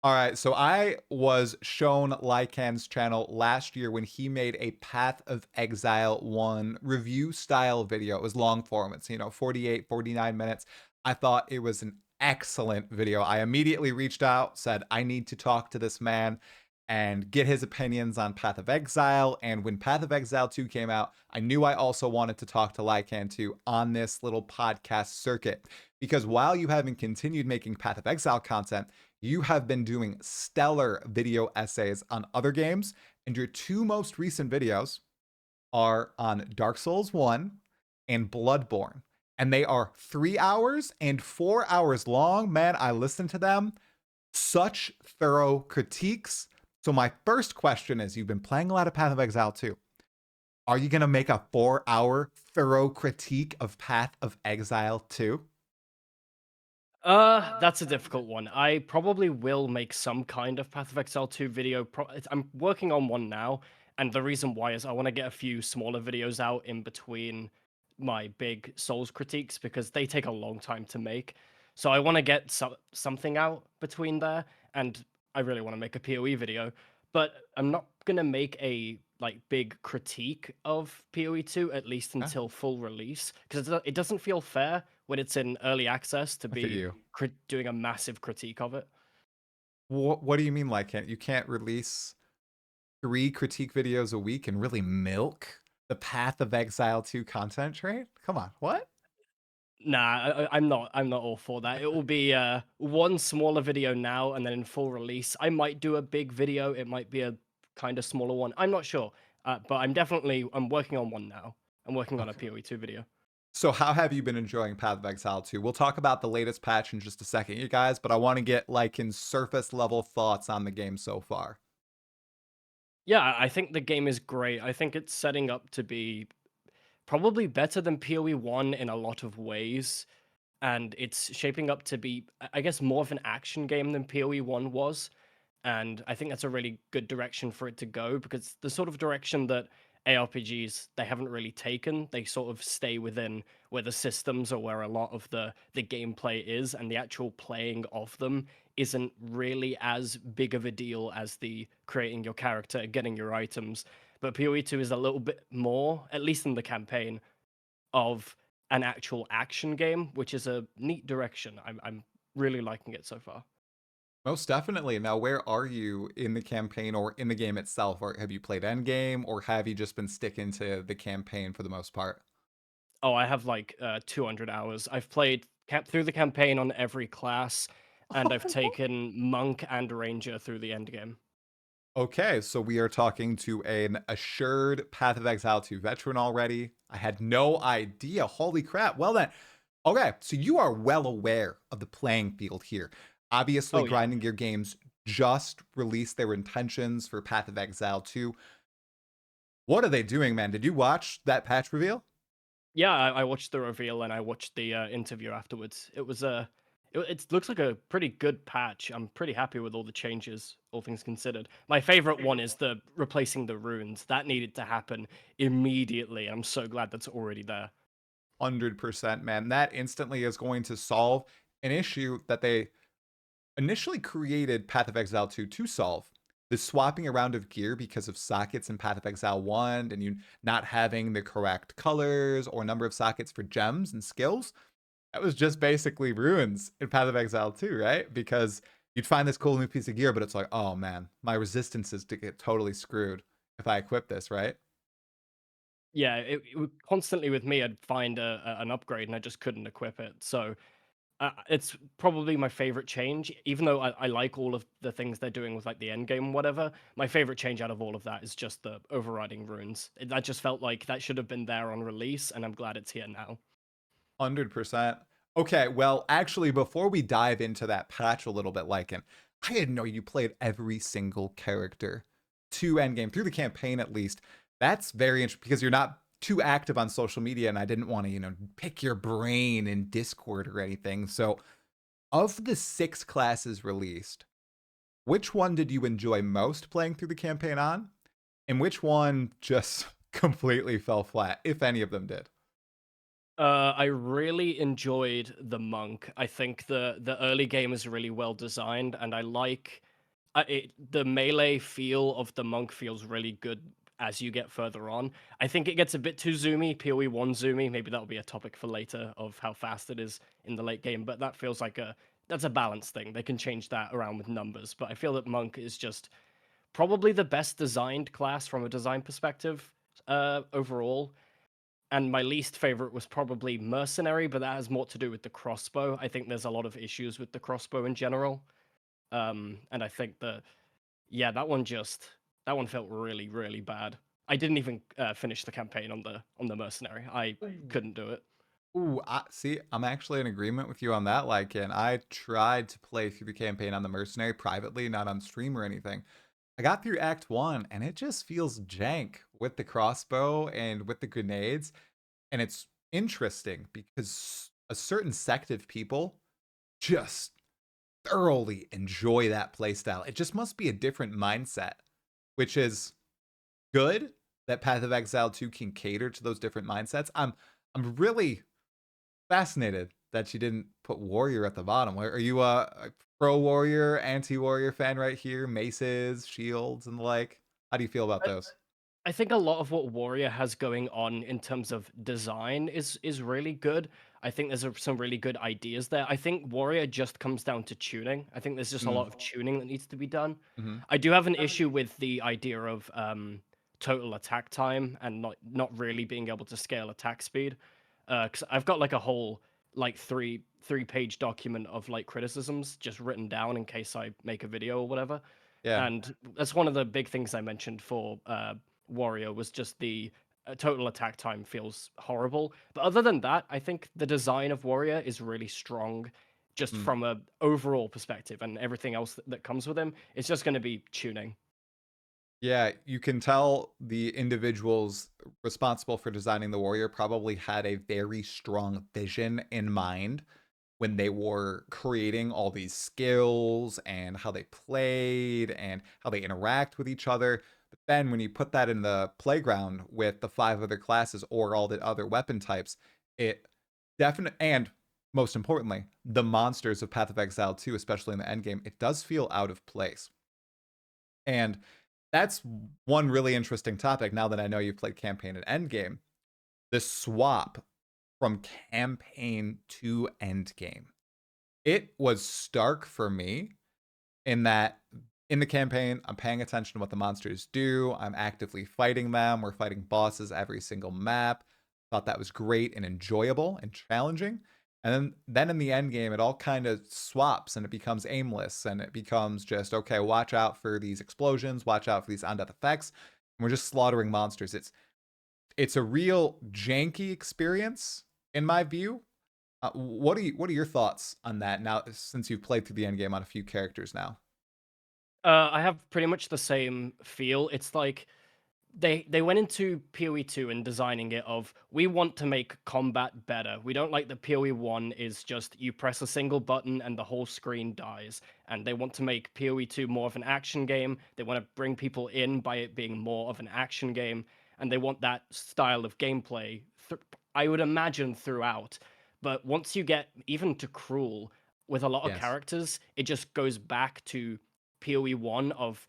All right, so I was shown Lycan's channel last year when he made a Path of Exile 1 review style video. It was long form. It's, 48, 49 minutes. I thought it was an excellent video. I immediately reached out, said, I need to talk to this man and get his opinions on Path of Exile. And when Path of Exile 2 came out, I knew I also wanted to talk to Lycan 2 on this little podcast circuit. Because while you haven't continued making Path of Exile content, you have been doing stellar video essays on other games, and your two most recent videos are on Dark Souls 1 and Bloodborne. And they are 3 hours and 4 hours long. Man, I listened to them. Such thorough critiques. So, my first question is, you've been playing a lot of Path of Exile too. Are you going to make a 4-hour thorough critique of Path of Exile 2? That's a difficult one. I probably will make some kind of Path of Exile 2 video. I'm working on one now, and the reason why is I want to get a few smaller videos out in between my big Souls critiques because they take a long time to make. So I want to get something out between there, and I really want to make a PoE video, but I'm not gonna make a like big critique of PoE2 at least Yeah, until full release because it doesn't feel fair when it's in early access to I feel be you. doing a massive critique of it. What do you mean, like, you can't release 3 critique videos a week and really milk the Path of Exile 2 content train? Come on, what? Nah, I'm not all for that. It will be one smaller video now, and then in full release, I might do a big video. It might be a kind of smaller one. I'm not sure, but I'm working on one now. I'm working on a Okay. PoE2 video. So how have you been enjoying Path of Exile 2? We'll talk about the latest patch in just a second, you guys, but I want to get like in surface level thoughts on the game so far. Yeah, I think the game is great. I think it's setting up to be probably better than PoE1 in a lot of ways, and it's shaping up to be, I guess, more of an action game than PoE1 was. And I think that's a really good direction for it to go because the sort of direction that ARPGs they haven't really taken. They sort of stay within where the systems or where a lot of the gameplay is, and the actual playing of them isn't really as big of a deal as the creating your character, getting your items. But PoE2 is a little bit more, at least in the campaign, of an actual action game, which is a neat direction. I'm really liking it so far. Most definitely. Now, where are you in the campaign or in the game itself? Or have you played Endgame or have you just been sticking to the campaign for the most part? Oh, I have like 200 hours. I've played through the campaign on every class, and I've taken monk and ranger through the end game. Okay, so we are talking to an assured Path of Exile 2 veteran already. I had no idea. Holy crap. Well then, okay, so you are well aware of the playing field here. Obviously, Oh yeah, Grinding Gear Games just released their intentions for Path of Exile 2. What are they doing, man? Did you watch that patch reveal? yeah. I watched the reveal and I watched the interview afterwards. It looks like a pretty good patch. I'm pretty happy with all the changes, all things considered. My favorite one is the replacing the runes. That needed to happen immediately. I'm so glad that's already there. 100%, man. That instantly is going to solve an issue that they initially created Path of Exile 2 to solve. The swapping around of gear because of sockets in Path of Exile 1 and you not having the correct colors or number of sockets for gems and skills. That was just basically ruins in Path of Exile 2, right? Because you'd find this cool new piece of gear, but it's like, oh man, my resistances to get totally screwed if I equip this, right? Yeah, it would constantly with me. I'd find an upgrade and I just couldn't equip it. So it's probably my favorite change, even though I like all of the things they're doing with like the end game and whatever. My favorite change out of all of that is just the overriding runes. That just felt like that should have been there on release, and I'm glad it's here now. 100%. Okay, well, actually, before we dive into that patch a little bit, Lycan, I didn't know you played every single character to endgame, through the campaign at least. That's very interesting because you're not too active on social media, and I didn't want to, pick your brain in Discord or anything. So, of the 6 classes released, which one did you enjoy most playing through the campaign on? And which one just completely fell flat, if any of them did? I really enjoyed the monk. I think the early game is really well designed, and I like. The melee feel of the monk feels really good as you get further on. I think it gets a bit too zoomy, PoE1 zoomy. Maybe that'll be a topic for later of how fast it is in the late game, but that feels like that's a balance thing. They can change that around with numbers, but I feel that monk is just probably the best designed class from a design perspective overall. And my least favorite was probably mercenary, but that has more to do with the crossbow. I think there's a lot of issues with the crossbow in general. And I think that yeah, that one felt really, really bad. I didn't even finish the campaign on the mercenary. I Ooh. couldn't do it. Ooh, see, I'm actually in agreement with you on that. Like, and I tried to play through the campaign on the mercenary privately, not on stream or anything. I got through Act 1 and it just feels jank with the crossbow and with the grenades. And it's interesting because a certain sect of people just thoroughly enjoy that playstyle. It just must be a different mindset, which is good that Path of Exile 2 can cater to those different mindsets. I'm really fascinated that you didn't put warrior at the bottom. Are you a pro warrior, anti warrior fan right here? Maces, shields, and the like. How do you feel about those? I think a lot of what Warrior has going on in terms of design is really good. I think there's some really good ideas there. I think Warrior just comes down to tuning. I think there's just a Mm, lot of tuning that needs to be done. hmm. I do have an issue with the idea of total attack time and not really being able to scale attack speed. Because I've got like a whole like three-page document of like criticisms just written down in case I make a video or whatever. Yeah. And that's one of the big things I mentioned for Warrior was just the total attack time feels horrible. But other than that, I think the design of Warrior is really strong, just Mm. from a overall perspective, and everything else that comes with him. It's just going to be tuning. Yeah, you can tell the individuals responsible for designing the warrior probably had a very strong vision in mind when they were creating all these skills and how they played and how they interact with each other. But then when you put that in the playground with the 5 other classes or all the other weapon types, it definitely, and most importantly, the monsters of Path of Exile 2, especially in the end game, it does feel out of place. And that's one really interesting topic now that I know you've played campaign and endgame. The swap from campaign to endgame. It was stark for me in that in the campaign, I'm paying attention to what the monsters do. I'm actively fighting them. We're fighting bosses every single map. Thought that was great and enjoyable and challenging. And then in the end game, it all kind of swaps and it becomes aimless and it becomes just, okay, watch out for these explosions, watch out for these undeath effects. And we're just slaughtering monsters. It's a real janky experience in my view. What are your thoughts on that now since you've played through the end game on a few characters now? I have pretty much the same feel. It's like they went into PoE2 and designing it of we want to make combat better. We don't like that PoE1 is just you press a single button and the whole screen dies. And they want to make PoE2 more of an action game. They want to bring people in by it being more of an action game, and they want that style of gameplay. I would imagine throughout. But once you get even to Cruel with a lot of Yes. characters, it just goes back to PoE1 of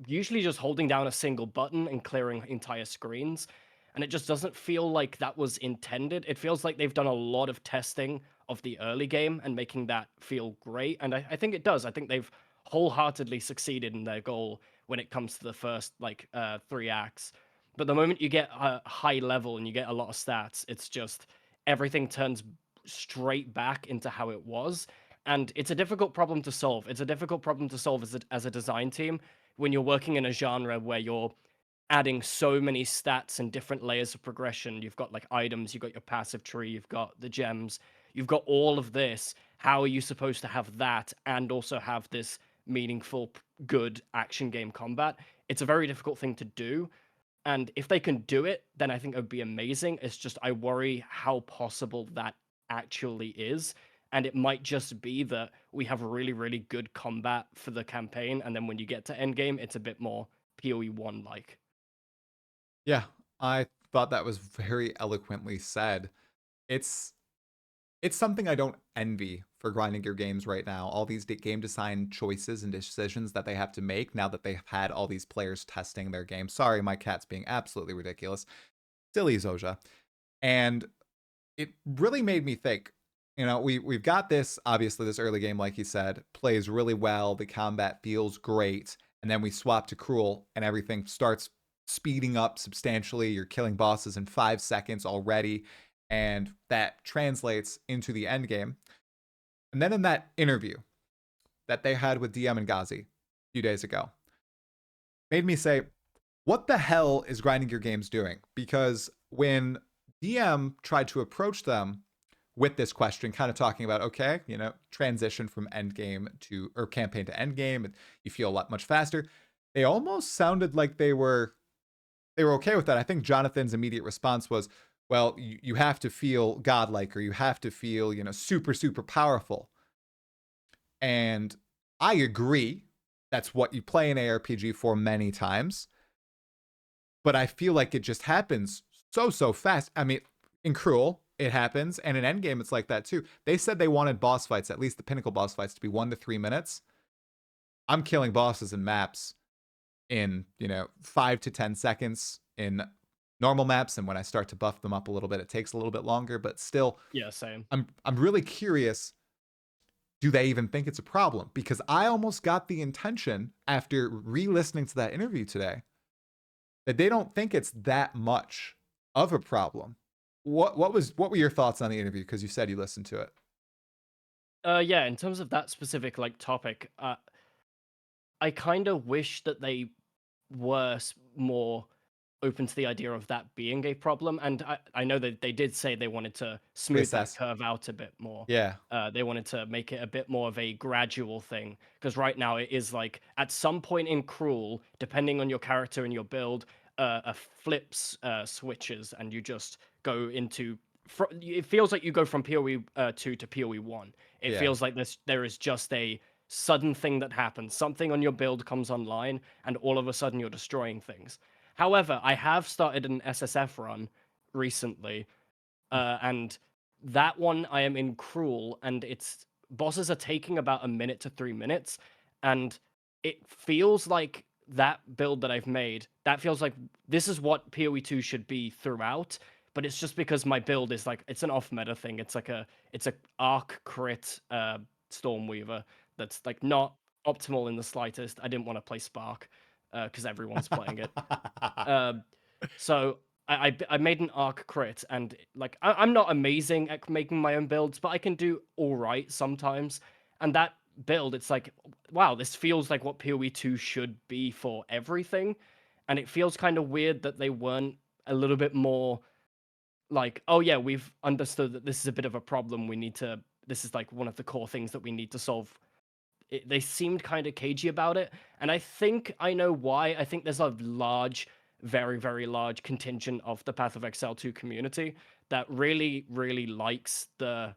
usually just holding down a single button and clearing entire screens. And it just doesn't feel like that was intended. It feels like they've done a lot of testing of the early game and making that feel great. And I think it does. I think they've wholeheartedly succeeded in their goal when it comes to the first like 3 acts. But the moment you get a high level and you get a lot of stats, it's just everything turns straight back into how it was. And it's a difficult problem to solve. It's a difficult problem to solve as a design team when you're working in a genre where you're adding so many stats and different layers of progression. You've got like items, you've got your passive tree, you've got the gems, you've got all of this. How are you supposed to have that and also have this meaningful, good action game combat? It's a very difficult thing to do. And if they can do it, then I think it would be amazing. It's just I worry how possible that actually is. And it might just be that we have really, really good combat for the campaign, and then when you get to endgame, it's a bit more PoE1 like. Yeah, I thought that was very eloquently said. It's it's something I don't envy for grinding gear games right now. All these game design choices and decisions that they have to make now that they've had all these players testing their game. Sorry, my cat's being absolutely ridiculous. Silly Zoja. And it really made me think, you know, we've got this, obviously this early game, like you said, plays really well. The combat feels great. And then we swap to Cruel and everything starts speeding up substantially. You're killing bosses in 5 seconds already. And that translates into the end game. And then in that interview that they had with DM and Ghazi a few days ago, made me say, what the hell is Grinding Gear Games doing? Because when DM tried to approach them with this question, kind of talking about, okay, you know, transition from endgame to, or campaign to endgame, and you feel a lot much faster. They almost sounded like they were okay with that. I think Jonathan's immediate response was, well, you have to feel godlike, or you have to feel, you know, super, super powerful. And I agree. That's what you play an ARPG for many times. But I feel like it just happens so fast. I mean, in Cruel, it happens, and in Endgame, it's like that too. They said they wanted boss fights, at least the pinnacle boss fights, to be 1 to 3 minutes. I'm killing bosses and maps in, you know, 5 to 10 seconds in normal maps, and when I start to buff them up a little bit, it takes a little bit longer, but still, Yeah, same. I'm really curious, do they even think it's a problem? Because I almost got the intention after re-listening to that interview today that they don't think it's that much of a problem. What were your thoughts on the interview? Because you said you listened to it. Yeah, in terms of that specific like topic, I kind of wish that they were more open to the idea of that being a problem. And I know that they did say they wanted to smooth that Reassess. curve out a bit more. Yeah. They wanted to make it a bit more of a gradual thing, because right now it is like at some point in Cruel, depending on your character and your build, a flips switches, and you just go into. It feels like you go from PoE 2 to PoE 1. It Yeah. feels like there is just a sudden thing that happens. Something on your build comes online, and all of a sudden you're destroying things. However, I have started an SSF run recently, and that one I am in Cruel, and it's bosses are taking about a minute to 3 minutes, and it feels like that build that I've made, that feels like this is what PoE2 should be throughout, but it's just because my build is like it's an off meta thing. It's a arc crit Stormweaver that's like not optimal in the slightest. I didn't want to play Spark because everyone's playing it. Um, so I made an arc crit, and like I'm not amazing at making my own builds, but I can do all right sometimes. And that build, it's like, wow, this feels like what PoE2 should be for everything. And it feels kind of weird that they weren't a little bit more like, oh yeah, we've understood that this is a bit of a problem. This is like one of the core things that we need to solve. They seemed kind of cagey about it, and I think I know why. I think there's a very, very large contingent of the Path of Exile 2 community that really, really likes the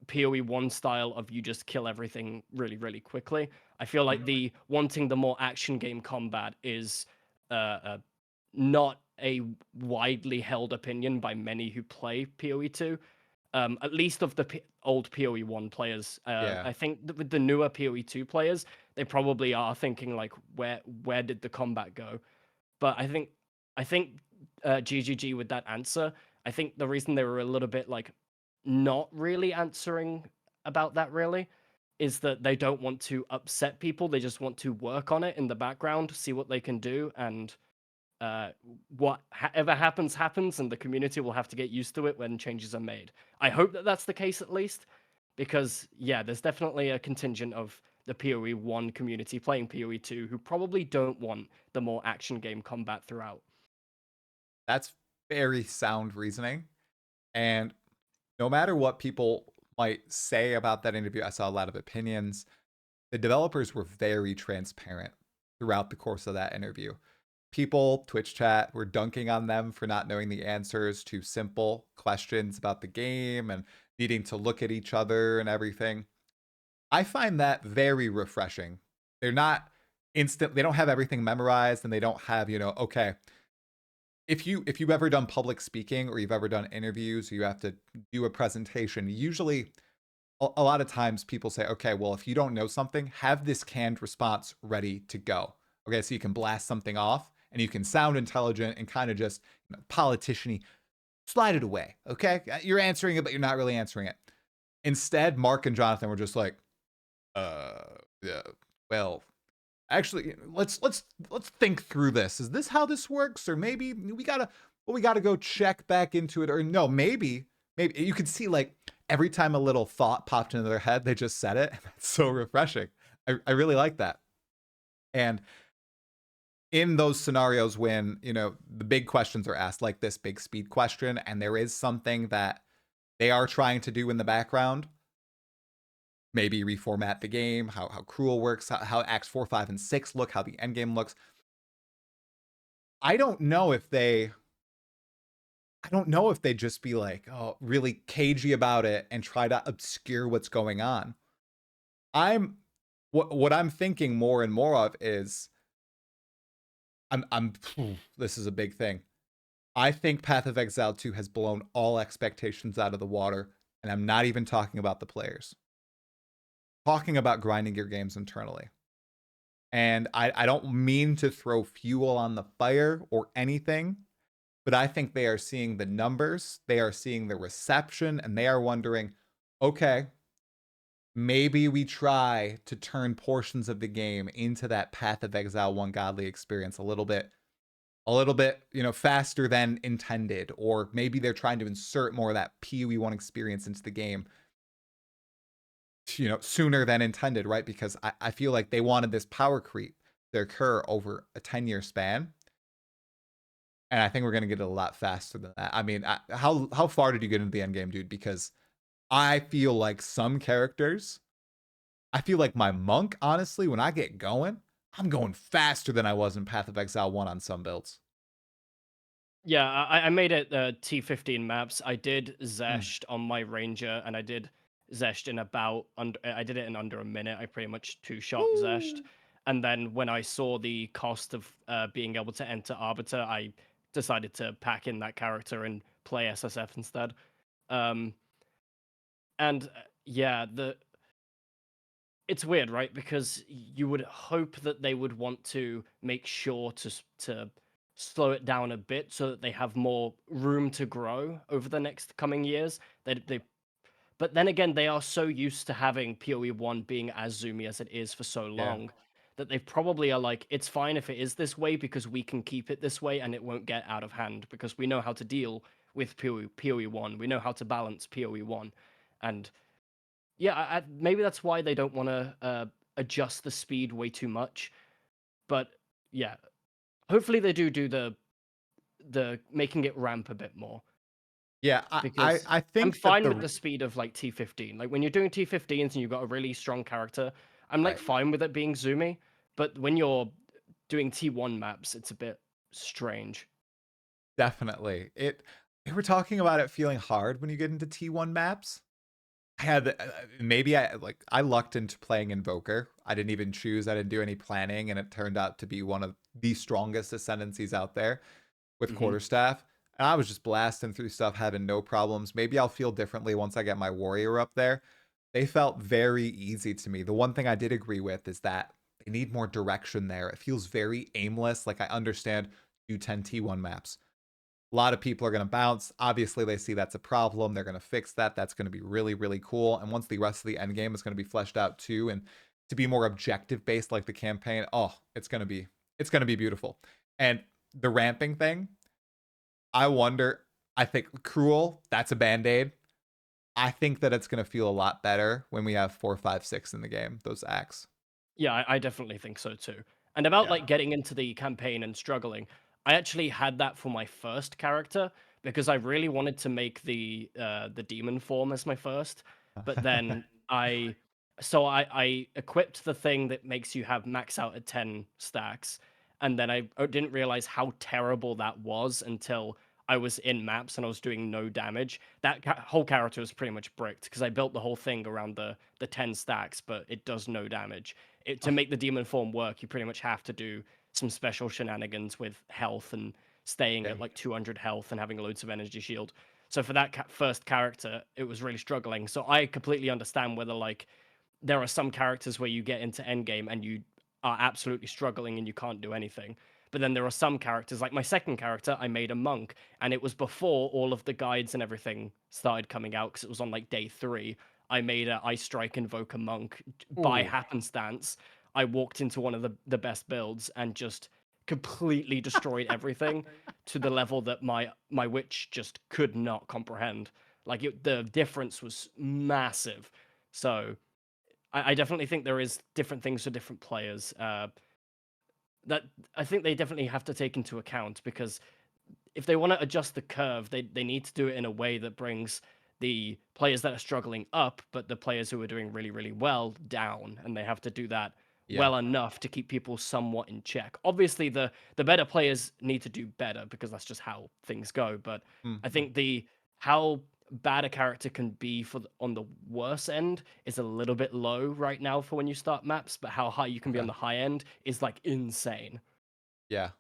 PoE 1 style of you just kill everything really, really quickly. I feel like the wanting the more action game combat is uh, not a widely held opinion by many who play PoE2. At least of the old PoE1 players. Yeah. I think with the newer PoE2 players, they probably are thinking like, where did the combat go? But I think GGG with that answer. I think the reason they were a little bit like not really answering about that really is that they don't want to upset people. They just want to work on it in the background, see what they can do, and whatever happens, happens, and the community will have to get used to it when changes are made. I hope that that's the case at least, because yeah, there's definitely a contingent of the PoE 1 community playing PoE 2 who probably don't want the more action game combat throughout. That's very sound reasoning. And no matter what people might say about that interview, I saw a lot of opinions. The developers were very transparent throughout the course of that interview. People, Twitch chat, were dunking on them for not knowing the answers to simple questions about the game and needing to look at each other and everything. I find that very refreshing. They're not instant, they don't have everything memorized, and they don't have, you know, okay, if you've ever done public speaking or you've ever done interviews, you have to do a presentation. Usually a lot of times people say, okay, well, if you don't know something, have this canned response ready to go. Okay, so you can blast something off and you can sound intelligent and kind of just politician-y, slide it away. Okay, you're answering it, but you're not really answering it. Instead, Mark and Jonathan were just like, yeah, well, actually, let's think through this. Is this how this works, or maybe we gotta go check back into it, or no, maybe you could see like every time a little thought popped into their head, they just said it. It's so refreshing. I really like that. And in those scenarios when the big questions are asked, like this big speed question, and there is something that they are trying to do in the background, maybe reformat the game, how cruel works, how acts 4, 5, and 6 look, how the end game looks. I don't know if they just be like, oh, really cagey about it and try to obscure what's going on. I'm what I'm thinking more and more of is I'm this is a big thing. I think Path of Exile 2 has blown all expectations out of the water, and I'm not even talking about the players. Talking about grinding your games internally. And I don't mean to throw fuel on the fire or anything, but I think they are seeing the numbers, they are seeing the reception, and they are wondering, okay, maybe we try to turn portions of the game into that Path of Exile 1 godly experience a little bit, faster than intended, or maybe they're trying to insert more of that PoE1 experience into the game, sooner than intended, right? Because I feel like they wanted this power creep to occur over a 10-year span. And I think we're going to get it a lot faster than that. I mean, how far did you get into the end game, dude? Because I feel like some characters, I feel like my monk, honestly, when I get going, I'm going faster than I was in Path of Exile 1 on some builds. Yeah, I made it T15 maps. I did Mm. Zesht on my ranger, and I did Zesht in about under. I did it in under a minute. I pretty much two-shot Zesht, Woo. and then when I saw the cost of being able to enter Arbiter, I decided to pack in that character and play SSF instead. Um, and yeah, the it's weird, right? Because you would hope that they would want to make sure to slow it down a bit so that they have more room to grow over the next coming years. But then again, they are so used to having PoE1 being as zoomy as it is for so Yeah. long that they probably are like, it's fine if it is this way because we can keep it this way and it won't get out of hand because we know how to deal with PoE1. We know how to balance PoE1. And yeah, maybe that's why they don't want to adjust the speed way too much. But yeah, hopefully they do the making it ramp a bit more Yeah, because I I'm think that fine the with the speed of like T15. Like when you're doing T15s and you've got a really strong character, I'm like right. fine with it being zoomy. But when you're doing T1 maps, it's a bit strange. Definitely. They were talking about it feeling hard when you get into T1 maps. I had maybe I lucked into playing Invoker. I didn't even choose. I didn't do any planning, and it turned out to be one of the strongest ascendancies out there with Hmm. quarterstaff. And I was just blasting through stuff, having no problems. Maybe I'll feel differently once I get my warrior up there. They felt very easy to me. The one thing I did agree with is that they need more direction there. It feels very aimless. Like I understand do 10 T1 maps. A lot of people are going to bounce. Obviously, they see that's a problem. They're going to fix that. That's going to be really, really cool. And once the rest of the end game is going to be fleshed out too, and to be more objective based, like the campaign, oh, it's gonna be beautiful. And the ramping thing, I wonder. I think cruel. That's a band aid. I think that it's going to feel a lot better when we have 4, 5, 6 in the game. Those acts. Yeah, I definitely think so too. And about Yeah. like getting into the campaign and struggling, I actually had that for my first character because I really wanted to make the demon form as my first. But then I equipped the thing that makes you have max out at 10 stacks, and then I didn't realize how terrible that was until I was in maps and I was doing no damage. That whole character was pretty much bricked because I built the whole thing around the 10 stacks, but it does no damage. To make the demon form work, you pretty much have to do some special shenanigans with health and staying Yeah. at like 200 health and having loads of energy shield. So for that first character, it was really struggling. So I completely understand whether like there are some characters where you get into endgame and you are absolutely struggling and you can't do anything. But then there are some characters, like my second character, I made a monk, and it was before all of the guides and everything started coming out because it was on like day 3. I made a Ice Strike Invoker monk by Ooh. happenstance. I walked into one of the best builds and just completely destroyed everything to the level that my witch just could not comprehend. Like the difference was massive. So I definitely think there is different things for different players. That I think they definitely have to take into account because if they want to adjust the curve, they need to do it in a way that brings the players that are struggling up, but the players who are doing really, really well down, and they have to do that Yeah. well enough to keep people somewhat in check. Obviously, the better players need to do better because that's just how things go. But I Mhm. think the how bad a character can be on the worse end is a little bit low right now for when you start maps, but how high you can be on Okay. the high end is like insane. Yeah.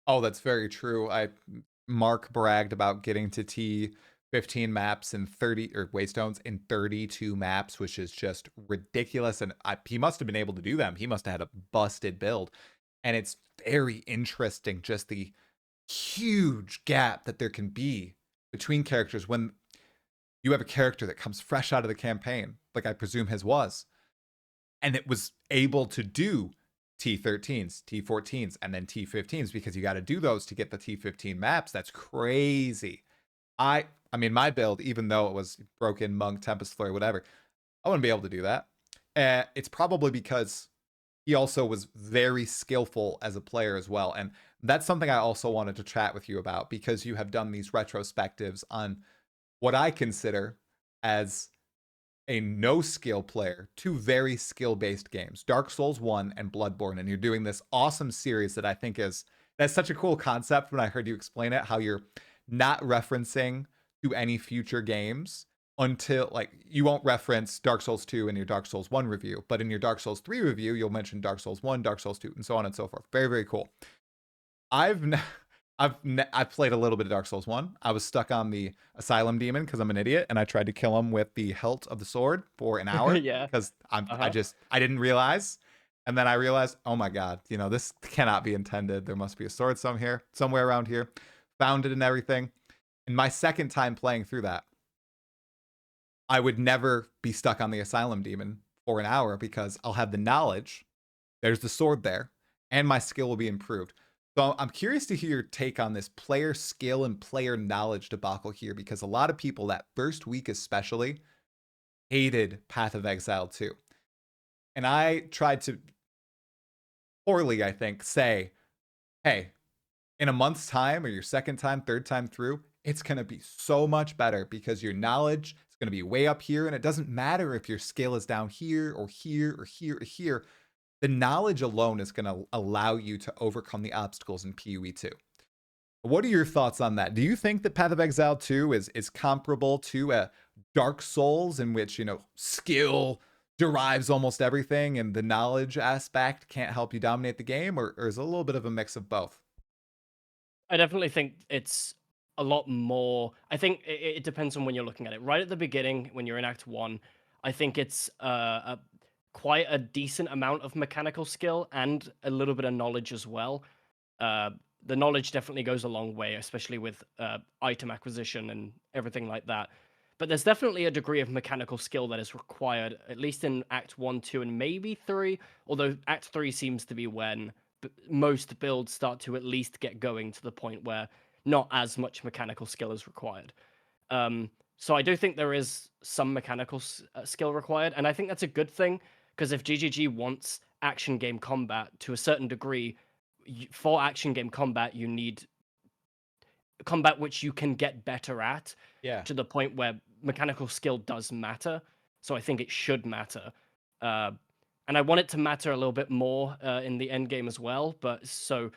Oh, that's very true. Mark bragged about getting to T15 maps in 30 or waystones in 32 maps, which is just ridiculous. And he must have been able to do them. He must have had a busted build. And it's very interesting, just the huge gap that there can be between characters when you have a character that comes fresh out of the campaign, like I presume his was, and it was able to do T13s, T14s, and then T15s because you got to do those to get the T15 maps. That's crazy. I mean, my build, even though it was broken monk, tempest flurry, whatever, I wouldn't be able to do that. It's probably because he also was very skillful as a player as well, and that's something I also wanted to chat with you about because you have done these retrospectives on what I consider as a no skill player, two very skill based games, Dark Souls 1 and Bloodborne. And you're doing this awesome series that I think that's such a cool concept when I heard you explain it, how you're not referencing to any future games until like you won't reference Dark Souls 2 in your Dark Souls 1 review, but in your Dark Souls 3 review, you'll mention Dark Souls 1, Dark Souls 2, and so on and so forth. Very, very cool. I've I've played a little bit of Dark Souls 1. I was stuck on the Asylum Demon because I'm an idiot and I tried to kill him with the hilt of the sword for an hour Yeah. because Uh-huh. I didn't realize. And then I realized, oh my god, this cannot be intended. There must be a sword somewhere around here. Found it and everything. And my second time playing through that, I would never be stuck on the Asylum Demon for an hour because I'll have the knowledge. There's the sword there, and my skill will be improved. So I'm curious to hear your take on this player skill and player knowledge debacle here, because a lot of people that first week especially hated Path of Exile 2. And I tried to poorly, I think, say, hey, in a month's time or your second time, third time through, it's going to be so much better because your knowledge is going to be way up here. And it doesn't matter if your skill is down here or here or here or here. The knowledge alone is going to allow you to overcome the obstacles in PoE2. What are your thoughts on that? Do you think that Path of Exile 2 is comparable to a Dark Souls in which, skill derives almost everything and the knowledge aspect can't help you dominate the game, or is it a little bit of a mix of both? I definitely think it's a lot more. I think it depends on when you're looking at it. Right at the beginning, when you're in Act One, I think it's quite a decent amount of mechanical skill and a little bit of knowledge as well. Uh, the knowledge definitely goes a long way, especially with item acquisition and everything like that. But there's definitely a degree of mechanical skill that is required, at least in Act 1, 2, and maybe 3. Although Act 3 seems to be when most builds start to at least get going to the point where not as much mechanical skill is required. So I do think there is some mechanical skill required, and I think that's a good thing because if GGG wants action game combat to a certain degree, for action game combat, you need combat which you can get better at Yeah. to the point where mechanical skill does matter. So I think it should matter. Uh, and I want it to matter a little bit more in the end game as well. But so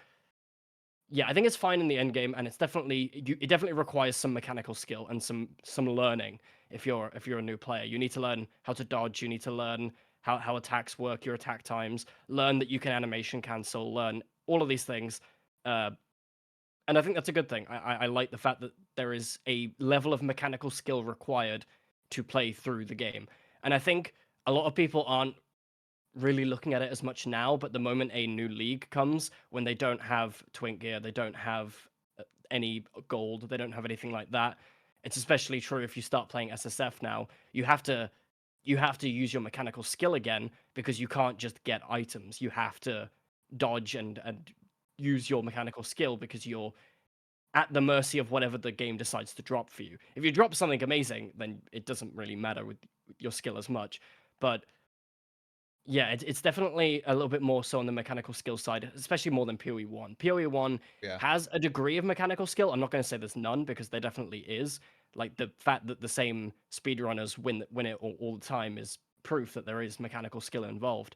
yeah, I think it's fine in the end game, and it's definitely it definitely requires some mechanical skill and some learning. If you're a new player, you need to learn how to dodge. You need to learn how attacks work, your attack times. Learn that you can animation cancel. Learn all of these things. Uh, And I think that's a good thing. I like the fact that there is a level of mechanical skill required to play through the game. And I think a lot of people aren't really looking at it as much now, but the moment a new league comes, when they don't have twink gear, they don't have any gold, they don't have anything like that. It's especially true if you start playing SSF now. You have to use your mechanical skill again because you can't just get items. You have to dodge and use your mechanical skill because you're at the mercy of whatever the game decides to drop for you. If you drop something amazing, then it doesn't really matter with your skill as much. But yeah, it's definitely a little bit more so on the mechanical skill side, especially more than PoE1. PoE1 Yeah. has a degree of mechanical skill. I'm not going to say there's none because there definitely is. Like the fact that the same speedrunners win it all the time is proof that there is mechanical skill involved.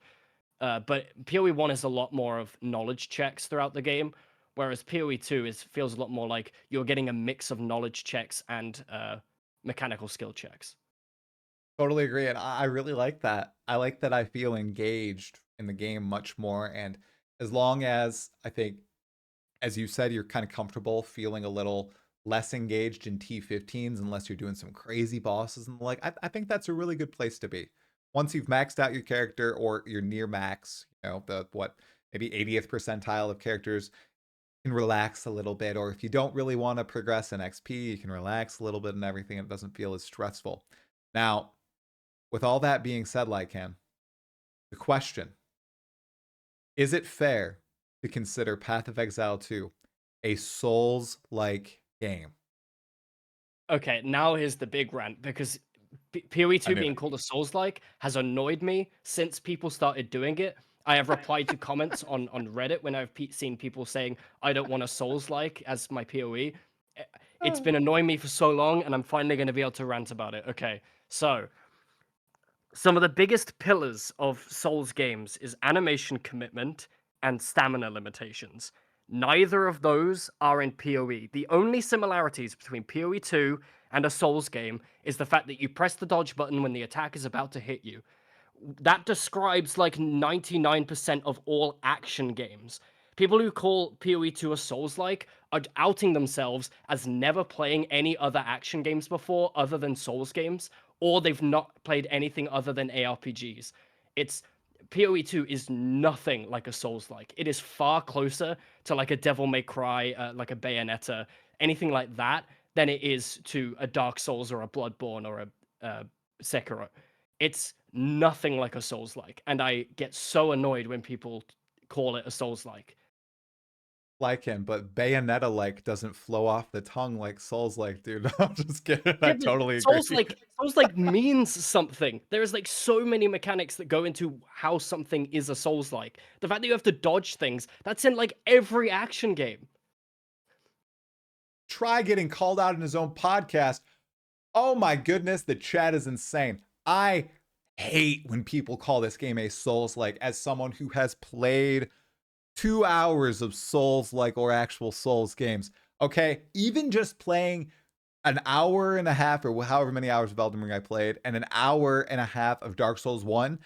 But PoE1 is a lot more of knowledge checks throughout the game, whereas PoE2 feels a lot more like you're getting a mix of knowledge checks and mechanical skill checks. Totally agree, and I really like that. I like that I feel engaged in the game much more, and as long as I think, as you said, you're kind of comfortable feeling a little less engaged in T15s unless you're doing some crazy bosses and the like, I think that's a really good place to be. Once you've maxed out your character or you're near max, the what, maybe 80th percentile of characters, you can relax a little bit, or if you don't really want to progress in XP, you can relax a little bit and everything. It doesn't feel as stressful. Now, with all that being said, Lycan, the question, is it fair to consider Path of Exile 2 a Souls-like game? Okay, now here's the big rant because I PoE2 knew being it. called a Souls-like has annoyed me since people started doing it. I have replied to comments on Reddit when I've seen people saying I don't want a Souls-like as my PoE. It's been annoying me for so long, and I'm finally going to be able to rant about it. Okay, so some of the biggest pillars of Souls games is animation commitment and stamina limitations. Neither of those are in PoE. The only similarities between PoE2 and a Souls game is the fact that you press the dodge button when the attack is about to hit you. That describes like 99% of all action games. People who call PoE2 a Souls-like are outing themselves as never playing any other action games before other than Souls games, or they've not played anything other than ARPGs. It's PoE2 is nothing like a Souls-like. It is far closer to like a Devil May Cry, like a Bayonetta, anything like that, than it is to a Dark Souls or a Bloodborne or a Sekiro. It's nothing like a Souls-like, and I get so annoyed when people call it a Souls-like. Lycan, but Bayonetta-like doesn't flow off the tongue like Souls-like, dude. I'm just kidding. I Yeah, but totally Souls agree. like Souls like means something. There is like so many mechanics that go into how something is a Souls like. The fact that you have to dodge things, that's in like every action game. Try getting called out in his own podcast. Oh my goodness, the chat is insane. I hate when people call this game a Souls-like, as someone who has played 2 hours of Souls-like or actual Souls games. Okay, even just playing an hour and a half or however many hours of Elden Ring I played and an hour and a half of Dark Souls 1,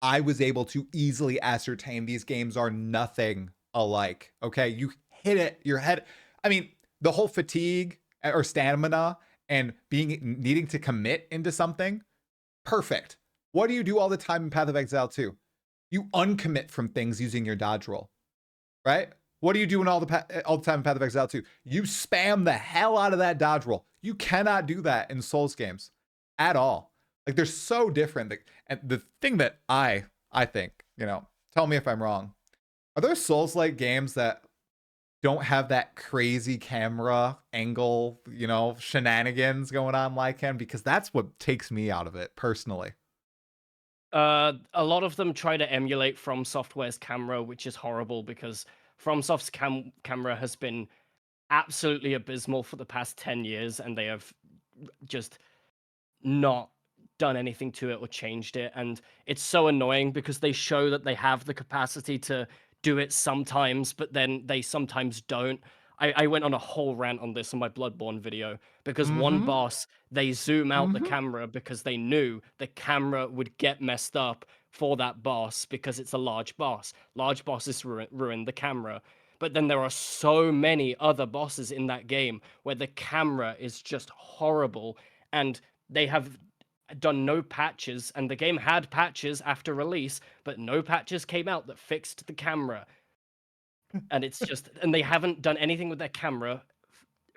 I was able to easily ascertain these games are nothing alike. Okay, you hit it, your head. I mean, the whole fatigue or stamina and being needing to commit into something, perfect. What do you do all the time in Path of Exile 2? You uncommit from things using your dodge roll, right? What are you doing all the time in Path of Exile 2? You spam the hell out of that dodge roll. You cannot do that in Souls games at all. Like they're so different. And the thing that I think, tell me if I'm wrong. Are there Souls-like games that don't have that crazy camera angle, shenanigans going on like him? Because that's what takes me out of it personally. A lot of them try to emulate From Software's camera, which is horrible because FromSoft's camera has been absolutely abysmal for the past 10 years, and they have just not done anything to it or changed it. And it's so annoying because they show that they have the capacity to do it sometimes, but then they sometimes don't. I went on a whole rant on this in my Bloodborne video because one Mm-hmm. boss, they zoom out the Mm-hmm. camera because they knew the camera would get messed up for that boss because it's a large boss. Large bosses ruin the camera. But then there are so many other bosses in that game where the camera is just horrible, and they have done no patches, and the game had patches after release, but no patches came out that fixed the camera. And it's just, and they haven't done anything with their camera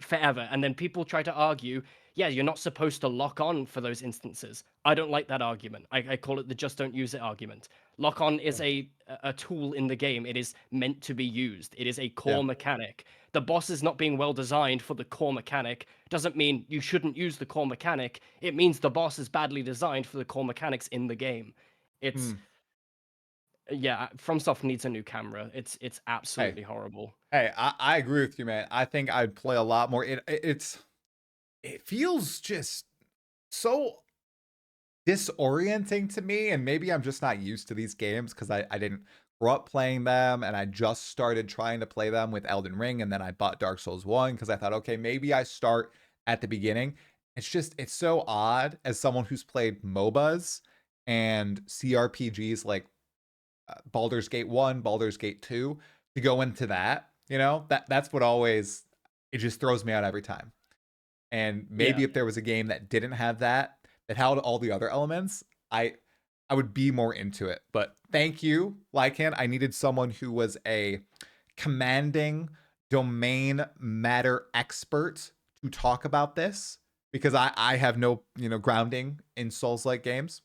forever. And then people try to argue, yeah, you're not supposed to lock on for those instances. I don't like that argument. I call it the just don't use it argument. Lock on is Oh, a tool in the game. It is meant to be used. It is a yeah. core mechanic. The boss is not being well designed for the core mechanic doesn't mean you shouldn't use the core mechanic. It means the boss is badly designed for the core mechanics in the game. It's, Hmm. yeah, FromSoft needs a new camera. It's Hey, absolutely horrible. hey, I agree with you, man. I think I'd play a lot more. It feels just so disorienting to me, and maybe I'm just not used to these games because I didn't grow up playing them, and I just started trying to play them with Elden Ring, and then I bought Dark Souls 1 because I thought, okay, maybe I start at the beginning. It's so odd as someone who's played MOBAs and CRPGs like Baldur's Gate 1, Baldur's Gate 2 to go into that, that's what always it just throws me out every time. And maybe Yeah. if there was a game that didn't have that, that held all the other elements, I would be more into it. But thank you, Lycan. I needed someone who was a commanding domain matter expert to talk about this because I have no, grounding in Souls-like games.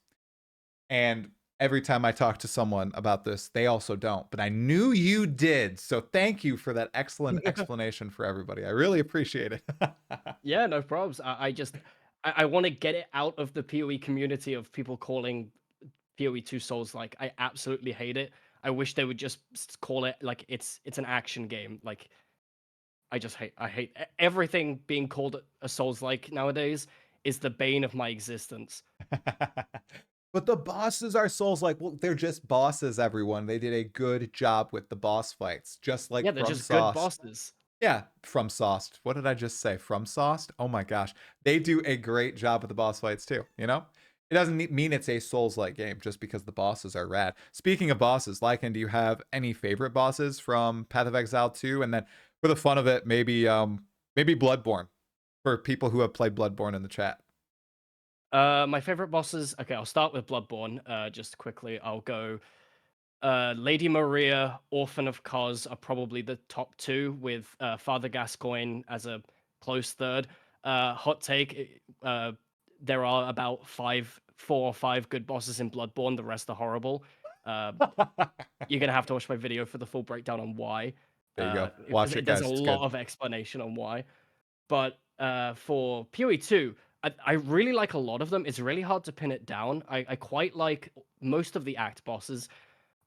And every time I talk to someone about this, they also don't. But I knew you did. So thank you for that excellent explanation for everybody. I really appreciate it. Yeah, no probs. I just I want to get it out of the PoE community of people calling PoE2 Souls like. I absolutely hate it. I wish they would just call it like it's an action game. Like I hate everything being called a Souls like nowadays is the bane of my existence. But the bosses are souls like, well, they're just bosses, everyone. They did a good job with the boss fights, just Yeah, like they're From just good Sauce. bosses. Yeah, From Sauced. What did I just say? From Sauced? Oh my gosh. They do a great job with the boss fights too? It doesn't mean it's a Souls-like game just because the bosses are rad. Speaking of bosses, Lycan, do you have any favorite bosses from Path of Exile 2? And then for the fun of it, maybe Bloodborne for people who have played Bloodborne in the chat. My favorite bosses. Okay, I'll start with Bloodborne. Just quickly, I'll go. Lady Maria, Orphan of Kos are probably the top two, with Father Gascoigne as a close third. Hot take: there are about four or five good bosses in Bloodborne. The rest are horrible. Uh, you're gonna have to watch my video for the full breakdown on why. There you go. Because Watch it, there's a guys. It's lot good. of explanation on why. But for PoE2, I really like a lot of them. It's really hard to pin it down. I quite like most of the act bosses.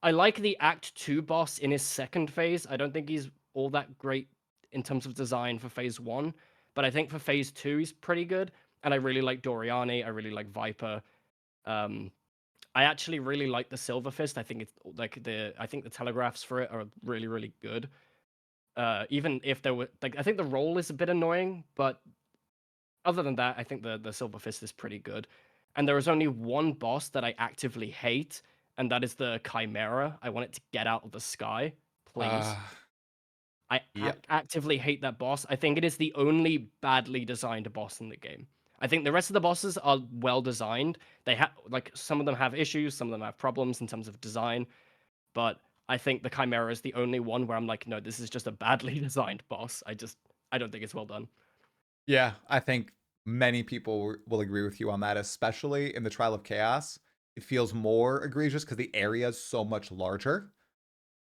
I like the Act 2 boss in his second phase. I don't think he's all that great in terms of design for phase 1, but I think for phase 2 he's pretty good. And I really like Doriani. I really like Viper. Um, I actually really like the Silver Fist. I think it's like I think the telegraphs for it are really really good. Even if there were like I think the roll is a bit annoying, but other than that, I think the Silver Fist is pretty good. And there is only one boss that I actively hate, and that is the Chimera. I want it to get out of the sky, please. Uh, I yep. actively hate that boss. I think it is the only badly designed boss in the game. I think the rest of the bosses are well designed. They have like some of them have issues, some of them have problems in terms of design, but I think the Chimera is the only one where I'm like, no, this is just a badly designed boss. I don't think it's well done. Yeah, I think many people will agree with you on that, especially in the Trial of Chaos. It feels more egregious because the area is so much larger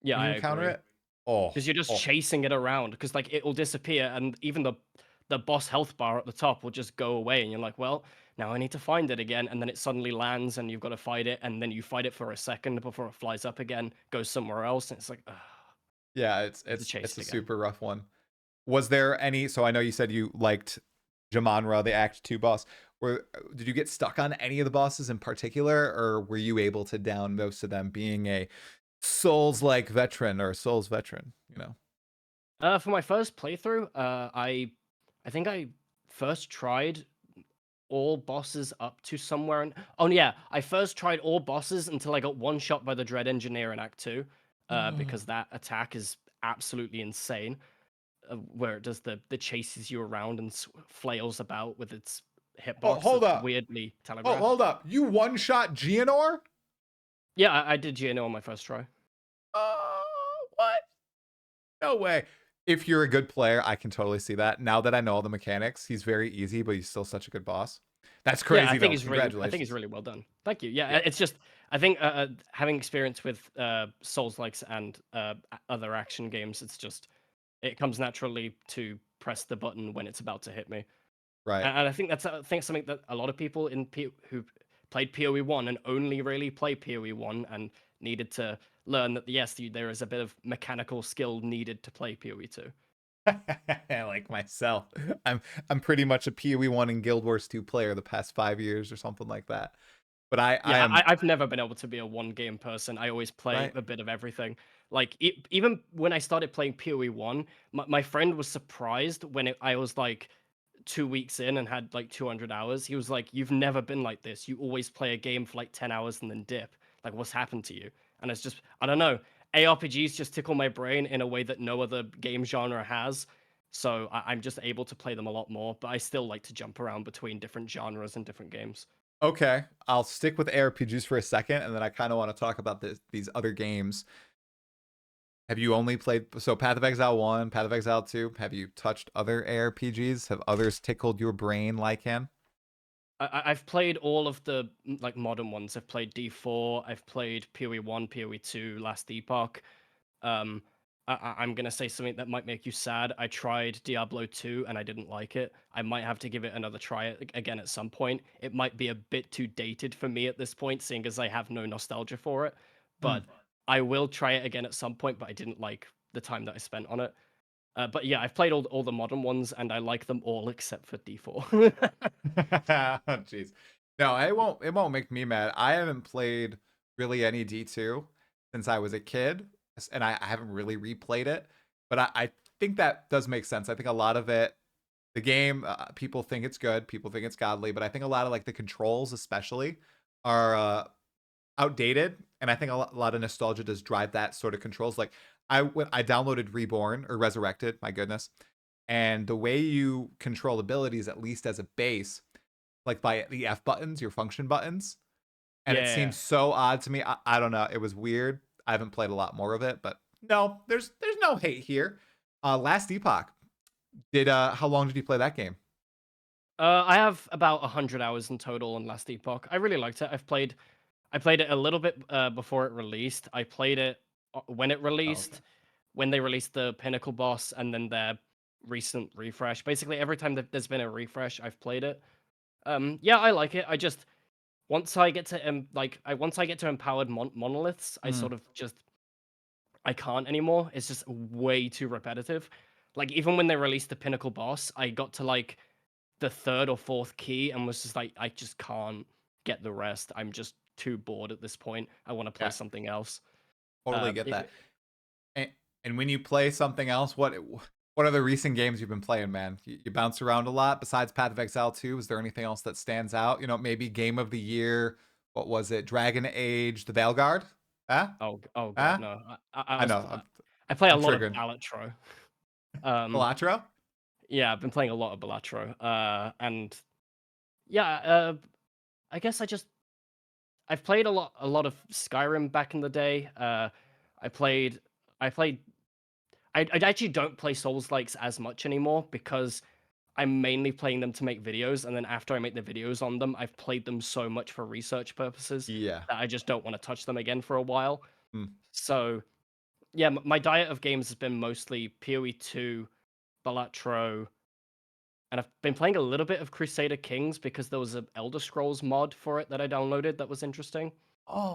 Yeah, when I you encounter agree. it. Oh, Because you're just oh, chasing it around because like it will disappear and even the boss health bar at the top will just go away and you're like, well, now I need to find it again, and then it suddenly lands and you've got to fight it, and then you fight it for a second before it flies up again, goes somewhere else, and it's like, ugh, yeah, it's I have to it's chase it's it a again. super rough one. Was there any? So I know you said you liked Jamanra, the Act 2 boss. Did you get stuck on any of the bosses in particular, or were you able to down most of them being a Souls-like veteran or Souls veteran? For my first playthrough, I think I first tried all bosses up to somewhere in oh yeah, I first tried all bosses until I got one shot by the Dread Engineer in Act 2, because that attack is absolutely insane, where it does the chases you around and flails about with its Oh, hitbox hold that's up. weirdly Oh, telegraphed. hold up. You one-shot Geonor? Yeah, I did GNO on my first try. What? No way. If you're a good player, I can totally see that. Now that I know all the mechanics, he's very easy, but he's still such a good boss. That's Yeah, crazy though. I think he's Congratulations. really well done. Thank you. Yeah, Yeah. it's just I think having experience with Souls likes and other action games, it's just it comes naturally to press the button when it's about to hit me. Right. And I think that's something that a lot of people who played PoE1 and only really play PoE1 and needed to learn that yes, there is a bit of mechanical skill needed to play PoE2. Like myself. I'm pretty much a PoE 1 and Guild Wars 2 player the past 5 years or something like that. But I Yeah, am I've never been able to be a one game person. I always play right. a bit of everything. Like even when I started playing PoE1, my friend was surprised when I was like 2 weeks in and had like 200 hours. He was like, "You've never been like this. You always play a game for like 10 hours and then dip. Like, what's happened to you?" And it's just, I don't know. ARPGs just tickle my brain in a way that no other game genre has. So I'm just able to play them a lot more, but I still like to jump around between different genres and different games. Okay. I'll stick with ARPGs for a second, and then I kind of want to talk about these other games. Have you only played so Path of Exile 1, Path of Exile 2? Have you touched other ARPGs? Have others tickled your brain like him? I've played all of the like modern ones. I've played D4. I've played PoE1, PoE2, Last Epoch. Um, I'm gonna say something that might make you sad. I tried Diablo 2 and I didn't like it. I might have to give it another try again at some point. It might be a bit too dated for me at this point, seeing as I have no nostalgia for it. Hmm. But I will try it again at some point. But I didn't like the time that I spent on it. But yeah, I've played all the modern ones and I like them all except for D4. Oh, jeez. No, it won't make me mad. I haven't played really any D2 since I was a kid, and I haven't really replayed it. But I think that does make sense. I think a lot of it, the game, people think it's good, people think it's godly, but I think a lot of like the controls, especially, are outdated, and I think a lot of nostalgia does drive that sort of controls. Like when I downloaded Reborn or Resurrected, my goodness, and the way you control abilities, at least as a base, like by the F buttons, your function buttons, and it Yeah. seems so odd to me. I don't know. It was weird. I haven't played a lot more of it, but no, there's no hate here. Last Epoch. Did how long did you play that game? I have about 100 hours in total on Last Epoch. I really liked it. I played it a little bit before it released. I played it when it Oh, okay. released, when they released the Pinnacle boss, and then their recent refresh. Basically, every time that there's been a refresh, I've played it. Yeah, I like it. I just once I get to once I get to empowered monoliths, I Mm, sort of just I can't anymore. It's just way too repetitive. Like even when they released the Pinnacle boss, I got to like the third or fourth key and was just like, I just can't get the rest. I'm just too bored at this point. I want to play yeah, something else. totally get that. It, And, and when you play something else, what are the recent games you've been playing, man? You bounce around a lot. Besides Path of Exile 2, is there anything else that stands out? Maybe Game of the Year. What was it? Dragon Age, The Veilguard? Huh? oh god, Huh? no. I I was know. I play a I'm lot of triggered. Balatro. Um, Elatro? yeah, I've been playing a lot of Balatro. And yeah, I guess I've played a lot of Skyrim back in the day. I played I played I actually don't play Souls likes as much anymore because I'm mainly playing them to make videos, and then after I make the videos on them, I've played them so much for research purposes Yeah. that I just don't want to touch them again for a while. Hmm. So yeah, my diet of games has been mostly PoE2, Balatro, and I've been playing a little bit of Crusader Kings because there was an Elder Scrolls mod for it that I downloaded that was interesting,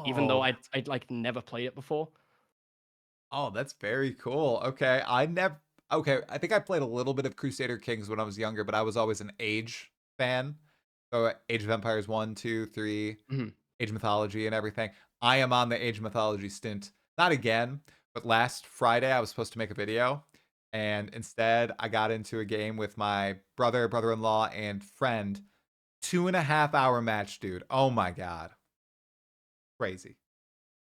even though Oh, I'd like never played it before. that's very cool. Okay. Okay, I think I played a little bit of Crusader Kings when I was younger, but I was always an Age fan. So Age of Empires 1, 2, 3. Mhm. Age Mythology and everything. I am on the Age Mythology stint. Not again, but last Friday I was supposed to make a video. And instead, I got into a game with my brother, brother in law, and friend. 2.5 hour match, dude. Oh my God. Crazy.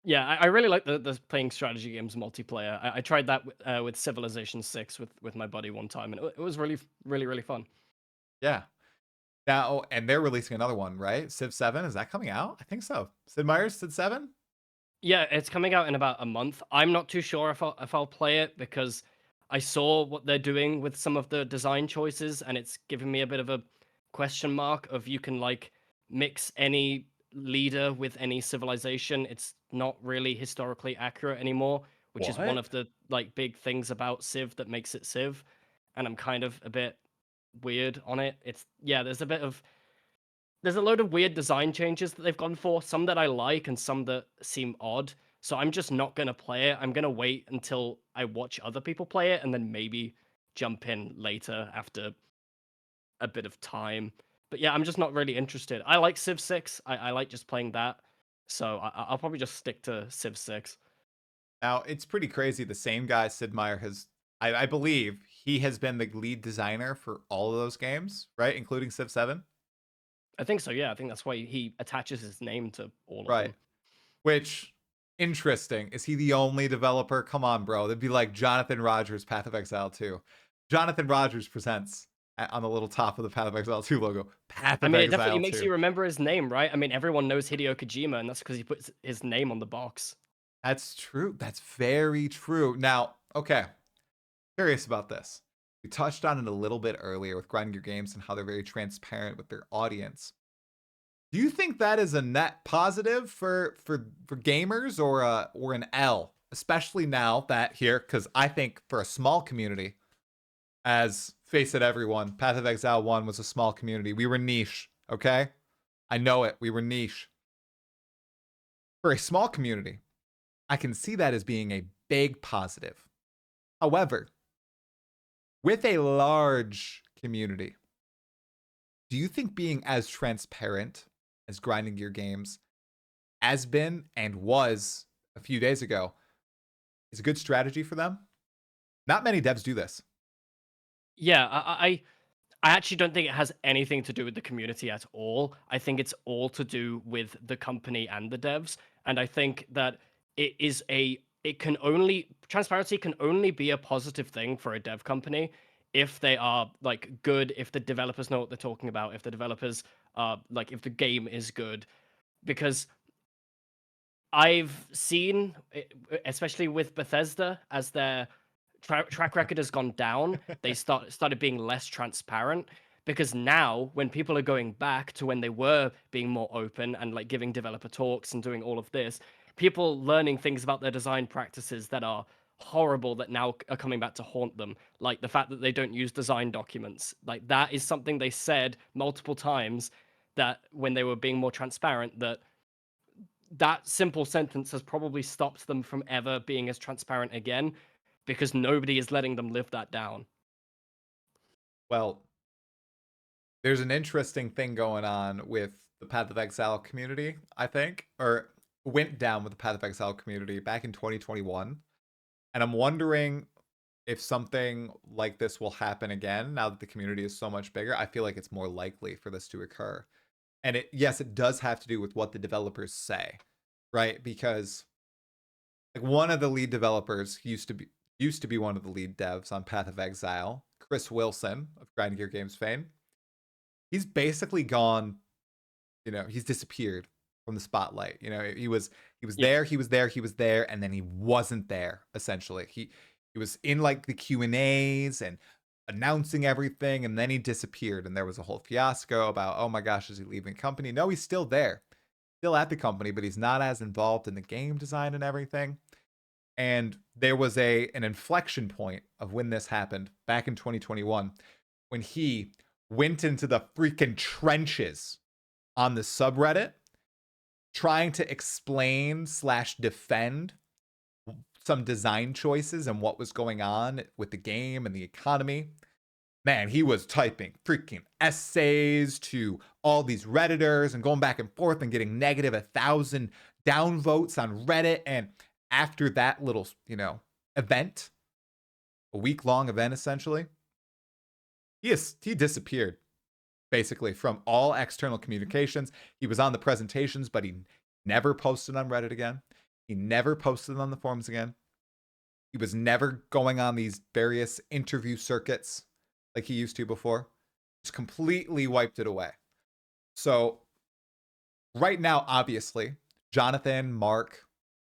Yeah, I really like the playing strategy games multiplayer. I tried that with Civilization 6 with my buddy one time, and it was really fun. Yeah. Now, and they're releasing another one, right? Civ 7, is that coming out? I think so. Sid Meier's Civ 7? Yeah, it's coming out in about a month. I'm not too sure if I'll play it because I saw what they're doing with some of the design choices, and it's giving me a bit of a question mark of you can like mix any leader with any civilization. It's not really historically accurate anymore, which is one What? of the like big things about Civ that makes it Civ, and I'm kind of a bit weird on it. It's yeah, there's a load of weird design changes that they've gone for, some that I like and some that seem odd. So I'm just not going to play it. I'm going to wait until I watch other people play it and then maybe jump in later after a bit of time. But yeah, I'm just not really interested. I like Civ 6. I like just playing that. So I'll probably just stick to Civ 6. Now, it's pretty crazy. The same guy, Sid Meier, I believe, he has been the lead designer for all of those games, right? Including Civ 7? I think so, yeah. I think that's why he attaches his name to all of Right. them. Which, interesting. Is he the only developer? Come on, bro. That'd be like Jonathan Rogers, Path of Exile 2. Jonathan Rogers presents on the little top of the Path of Exile 2 logo, Path I of mean, it definitely Exile makes 2. you remember his name, right? I mean, everyone knows Hideo Kojima, and that's because he puts his name on the box. That's true. That's very true. Now, okay, curious about this. We touched on it a little bit earlier with Grinding Your Games and how they're very transparent with their audience. Do you think that is a net positive for gamers or an L, especially now that here? Because I think for a small community, as face it, everyone, Path of Exile 1 was a small community. We were niche, okay? I know it. We were niche. For a small community, I can see that as being a big positive. However, with a large community, do you think being as transparent as Grinding Gear Games has been and was a few days ago is a good strategy for them? Not many devs do this. Yeah, I actually don't think it has anything to do with the community at all. I think it's all to do with the company and the devs. And I think that it can only transparency can only be a positive thing for a dev company if they are like good, if the developers know what they're talking about, if the developers are like if the game is good. Because I've seen, especially with Bethesda, as their track record has gone down, they started being less transparent. Because now, when people are going back to when they were being more open and like giving developer talks and doing all of this, people learning things about their design practices that are horrible that now are coming back to haunt them. Like the fact that they don't use design documents. Like that is something they said multiple times that when they were being more transparent, that simple sentence has probably stopped them from ever being as transparent again because nobody is letting them live that down. Well, there's an interesting thing going on with the Path of Exile community, I think, or went down with the Path of Exile community back in 2021. And I'm wondering if something like this will happen again now that the community is so much bigger. I feel like it's more likely for this to occur. And yes, it does have to do with what the developers say, right? Because like one of the lead developers used to be one of the lead devs on Path of Exile, Chris Wilson of Grinding Gear Games fame. He's basically gone, he's disappeared from the spotlight. He was Yeah. there, he was there, and then he wasn't there essentially. He was in like the Q&As and announcing everything, and then he disappeared, and there was a whole fiasco about, oh my gosh, is he leaving the company? No, he's still there. Still at the company, but he's not as involved in the game design and everything. And there was an inflection point of when this happened back in 2021 when he went into the freaking trenches on the subreddit trying to explain slash defend some design choices and what was going on with the game and the economy. Man, he was typing freaking essays to all these Redditors and going back and forth and getting negative 1,000 downvotes on Reddit. And after that little, event, a week-long event essentially, he disappeared basically from all external communications. He was on the presentations, but he never posted on Reddit again. He never posted on the forums again. He was never going on these various interview circuits like he used to before. Just completely wiped it away. So right now, obviously, Jonathan, Mark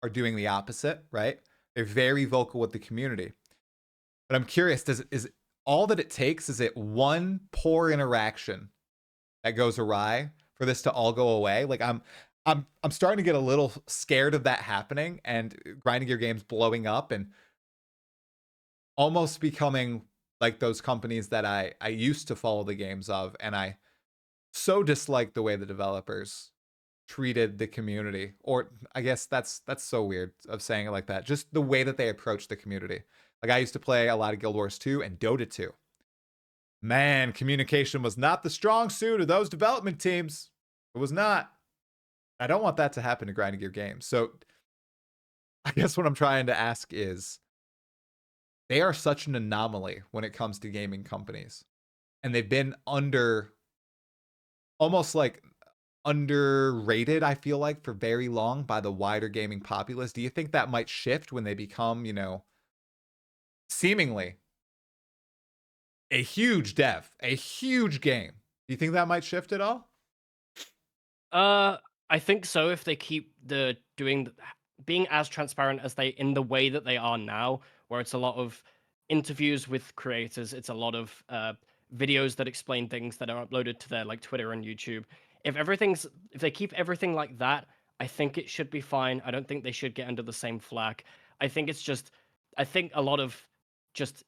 are doing the opposite, right? They're very vocal with the community. But I'm curious, is all that it takes, is it one poor interaction that goes awry for this to all go away? Like I'm starting to get a little scared of that happening and grinding your games blowing up and almost becoming like those companies that I used to follow the games of, and I so dislike the way the developers treated the community. Or I guess that's so weird of saying it like that. Just the way that they approach the community. Like I used to play a lot of Guild Wars 2 and Dota 2. Man, communication was not the strong suit of those development teams. It was not. I don't want that to happen to grinding gear games. So I guess what I'm trying to ask is, they are such an anomaly when it comes to gaming companies. And they've been almost like underrated, I feel like, for very long by the wider gaming populace. Do you think that might shift when they become, seemingly a huge a huge game? Do you think that might shift at all? Uh, I think so if they keep being as transparent as they in the way that they are now, where it's a lot of interviews with creators, it's a lot of videos that explain things that are uploaded to their like Twitter and YouTube. If they keep everything like that, I think it should be fine. I don't think they should get under the same flack. I think it's just I think a lot of just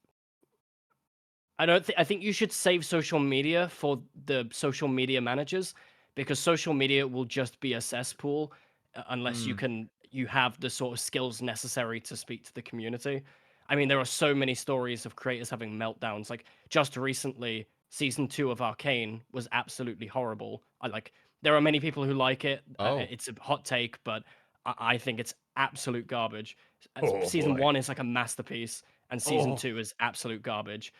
I think you should save social media for the social media managers, because social media will just be a cesspool unless Mm. you have the sort of skills necessary to speak to the community. I mean, there are so many stories of creators having meltdowns. Like just recently, season 2 of Arcane was absolutely horrible. There are many people who like it. Oh. It's a hot take, but I think it's absolute garbage. Oh Season boy. 1 is like a masterpiece, and season Oh. 2 is absolute garbage.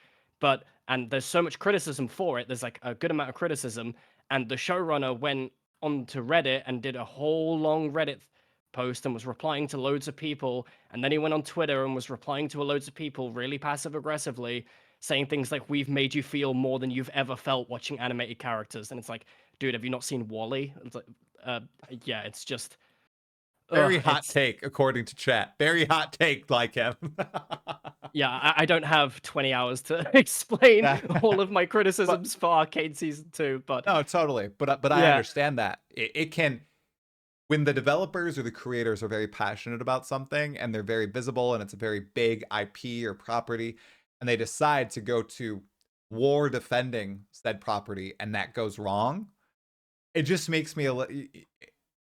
And there's so much criticism for it. There's like a good amount of criticism, and the showrunner went onto Reddit and did a whole long Reddit post and was replying to loads of people, and then he went on Twitter and was replying to loads of people really passive aggressively, saying things like, "We've made you feel more than you've ever felt watching animated characters." And it's like, dude, have you not seen Wally? It's like, uh, yeah, it's just, Very hot it's take, according to chat. Very hot take, like him. yeah, I don't have 20 hours to explain all of my But criticisms for Arcade Season 2, but no, totally. But I yeah, understand that. It can, when the developers or the creators are very passionate about something and they're very visible and it's a very big IP or property, and they decide to go to war defending said property and that goes wrong, it just makes me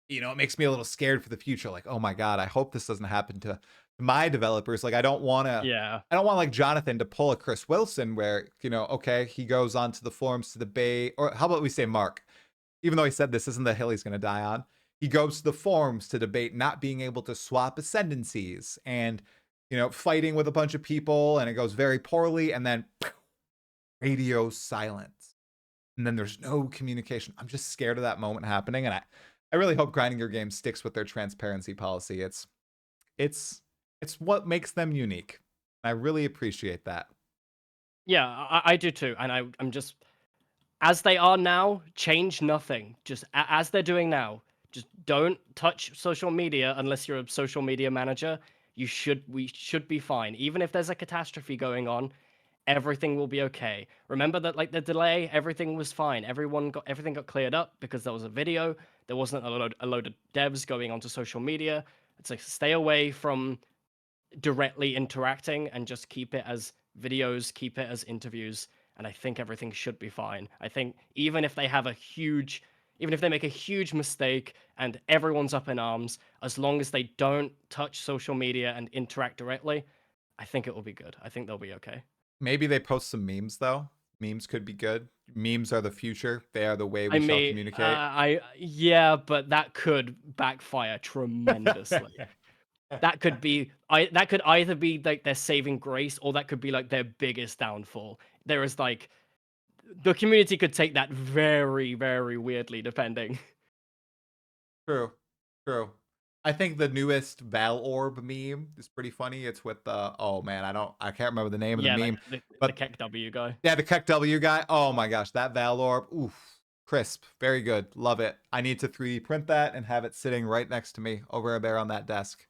it makes me a little scared for the future. Like, oh my god, I hope this doesn't happen to my developers. Like, yeah. I don't want like Jonathan to pull a Chris Wilson where, okay, he goes onto the forums to debate, or how about we say Mark, even though he said this isn't the hill he's going to die on. He goes to the forums to debate not being able to swap ascendancies and, fighting with a bunch of people, and it goes very poorly, and then radio silence. And then there's no communication. I'm just scared of that moment happening, and I really hope grinding your game sticks with their transparency policy. It's it's what makes them unique. I really appreciate that. Yeah, I do too, and I'm just as they are now, change nothing. Just as they're doing now, just don't touch social media unless you're a social media manager. We should be fine. Even if there's a catastrophe going on, everything will be okay. Remember that like the delay, everything was fine. Everything got cleared up because there was a video. There wasn't a load of devs going onto social media. It's like stay away from directly interacting and just keep it as videos, keep it as interviews, and I think everything should be fine. I think even if they make a huge mistake and everyone's up in arms, as long as they don't touch social media and interact directly, I think it will be good. I think they'll be okay. Maybe they post some memes though. Memes could be good. Memes are the future. They are the way I we shall mean, communicate. yeah, but that could backfire tremendously. That could either be like their saving grace, or that could be like their biggest downfall. There is like the community could take that very, very weirdly, depending. True. True. I think the newest Val Orb meme is pretty funny. It's with the oh man, I can't remember the name of the Yeah, like meme, the but Keck W guy. yeah, the Keck W guy. Oh my gosh, that Val Orb. Oof. Crisp. Very good. Love it. I need to 3D print that and have it sitting right next to me over there on that desk.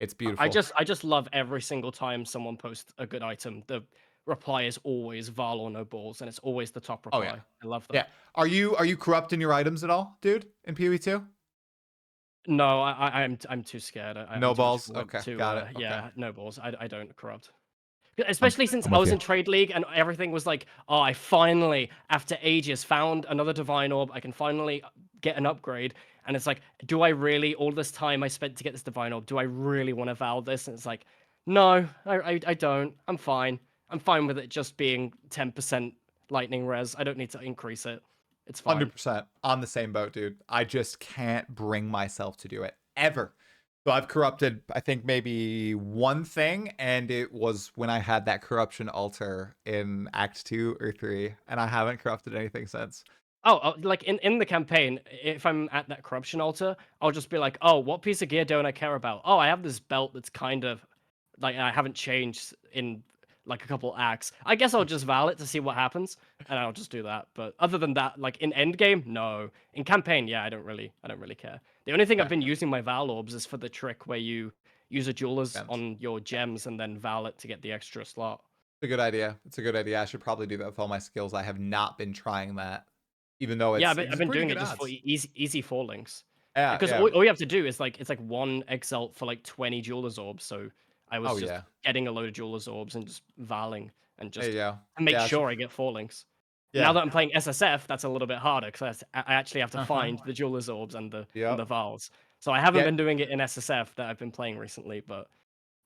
It's beautiful. I just love every single time someone posts a good item. The reply is always Val or no balls, and it's always the top Oh yeah. reply. I love Yeah. that. Are you corrupting your items at all, dude, in PoE2? No, I'm too scared. I'm No too much of balls? a wimp Okay. to Got it. Okay. yeah, no balls. I don't corrupt. I'm Especially since I'm I with was you. in Trade League and everything was like, oh, I finally, after ages, found another Divine Orb. I can finally get an upgrade. And it's like, do I really, all this time I spent to get this Divine Orb, do I really want to vow this? And it's like, no, I don't. I'm fine. I'm fine with it just being 10% lightning res. I don't need to increase it. It's fine. 100% on the same boat, dude. I just can't bring myself to do it ever. So I've corrupted, I think maybe one thing, and it was when I had that corruption altar in Act 2 or 3, and I haven't corrupted anything since. Like in the campaign, if I'm at that corruption altar, I'll just be like, oh, what piece of gear don't I care about? Oh, I have this belt that's kind of like I haven't changed in like a couple acts. I guess I'll just val it to see what happens, and I'll just do that. But other than that, like in endgame, no. In campaign, yeah, I don't really care. The only thing I've Okay. been using my val orbs is for the trick where you use a jeweler's Gems. on your gems and then val it to get the extra slot. It's a good idea. It's a good idea. I should probably do that with all my skills. I have not been trying that, even though Yeah, it's I've been pretty doing good it just for odds. easy four links. Yeah, Because yeah. all you have to do is like it's like one exalt for like 20 jeweler's orbs. So I was Oh just yeah. getting a load of jeweler's orbs and just valing and There you just go. to make Yeah, I should. sure I get four links. Now Yeah. that I'm playing SSF, that's a little bit harder because I actually have to Uh-huh. find the jeweler's orbs and the Yep. vals. So I haven't Yeah. been doing it in SSF that I've been playing recently, but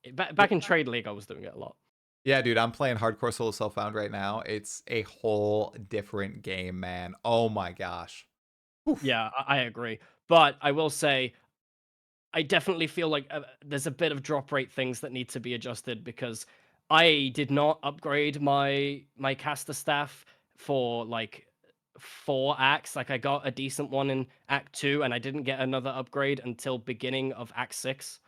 Yeah. back in Trade League, I was doing it a lot. Yeah, dude, I'm playing Hardcore Solo Self-Found right now. It's a whole different game, man. Oh my gosh. Oof. Yeah, I agree. But I will say I definitely feel like there's a bit of drop rate things that need to be adjusted because I did not upgrade my caster staff for like 4 acts. Like I got a decent one in Act 2 and I didn't get another upgrade until beginning of Act 6.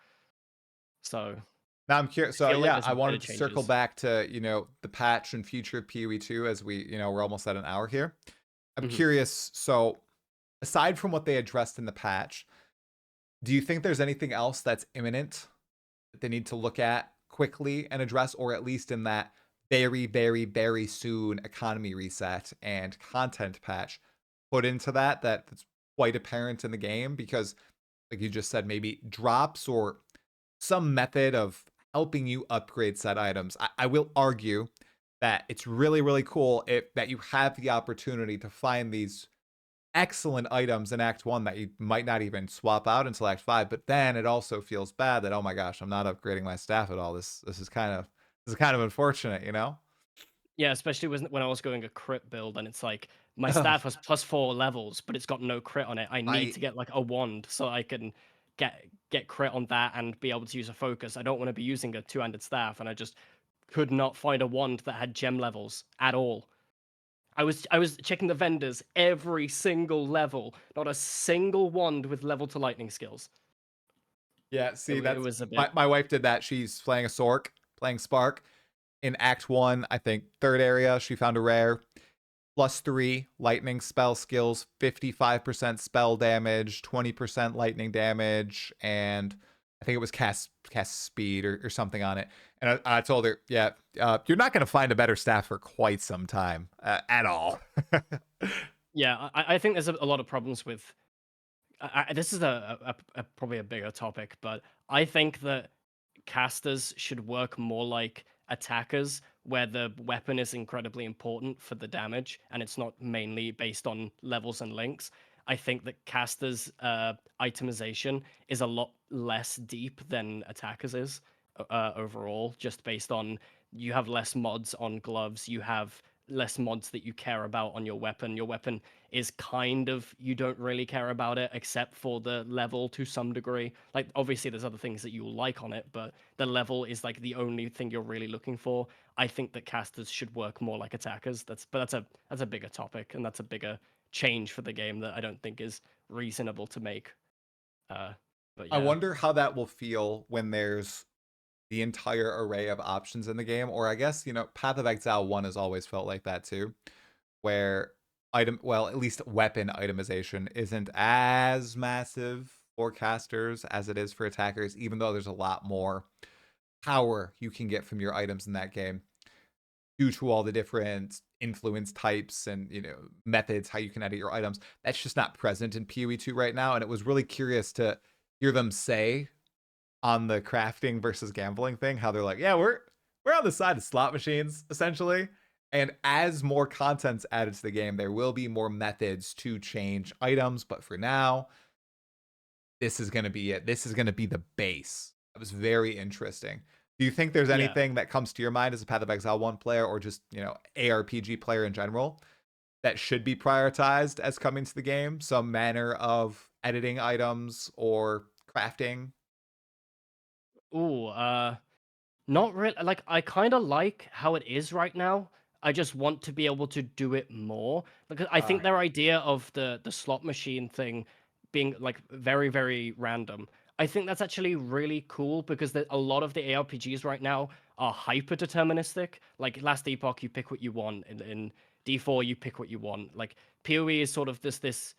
So Now I'm curious. I So feel like yeah, there's I a bit of wanted to circle changes. back to, the patch and future of PoE2 as we're almost at an hour here. I'm Mhm. curious, so aside from what they addressed in the patch, do you think there's anything else that's imminent that they need to look at quickly and address, or at least in that very, very, very soon economy reset and content patch put into that's quite apparent in the game? Because, like you just said, maybe drops or some method of helping you upgrade set items. I will argue that it's really, really cool that you have the opportunity to find these excellent items in Act 1 that you might not even swap out until Act 5, but then it also feels bad that, oh my gosh, I'm not upgrading my staff at all. This is kind of unfortunate, you know? Yeah, especially when I was going a crit build and it's like my staff has +4 levels, but it's got no crit on it. I need I to get like a wand so I can get crit on that and be able to use a focus. I don't want to be using a two-handed staff, and I just could not find a wand that had gem levels at all. I was checking the vendors every single level, not a single wand with level to lightning skills. Yeah, It, see, it that's was a my bit. my wife did that. She's playing a Sork, playing Spark. In Act 1, I think, third area, she found a rare. +3 lightning spell skills, 55% spell damage, 20% lightning damage, and I think it was cast speed or something on it. And I told her, yeah, you're not going to find a better staff for quite some time at all. Yeah, I think there's a lot of problems with this is probably a bigger topic, but I think that casters should work more like attackers, where the weapon is incredibly important for the damage, and it's not mainly based on levels and links. I think that casters' itemization is a lot less deep than attackers is overall, just based on you have less mods on gloves, you have less mods that you care about on your weapon. Your weapon is kind of you don't really care about it except for the level to some degree. Like obviously there's other things that you like on it, but the level is like the only thing you're really looking for. I think that casters should work more like attackers. That's a bigger topic, and that's a bigger change for the game that I don't think is reasonable to make. But I yeah. wonder how that will feel when there's the entire array of options in the game, or I guess, Path of Exile 1 has always felt like that too, where at least weapon itemization isn't as massive for casters as it is for attackers, even though there's a lot more power you can get from your items in that game due to all the different influence types and methods how you can edit your items. That's just not present in PoE2 right now, and it was really curious to hear them say on the crafting versus gambling thing how they're like, yeah, we're on the side of slot machines essentially, and as more content's added to the game, there will be more methods to change items, but for now, this is going to be it. This is going to be the base. That was very interesting. Do you think there's Yeah. anything that comes to your mind as a Path of Exile 1 player, or just, ARPG player in general, that should be prioritized as coming to the game? Some manner of editing items or crafting? Ooh, not really. Like, I kind of like how it is right now. I just want to be able to do it more because I think their idea of the slot machine thing being like very very random. I think that's actually really cool because a lot of the ARPGs right now are hyper deterministic. Like last Epoch, you pick what you want. In D4, you pick what you want. Like PoE is sort of this,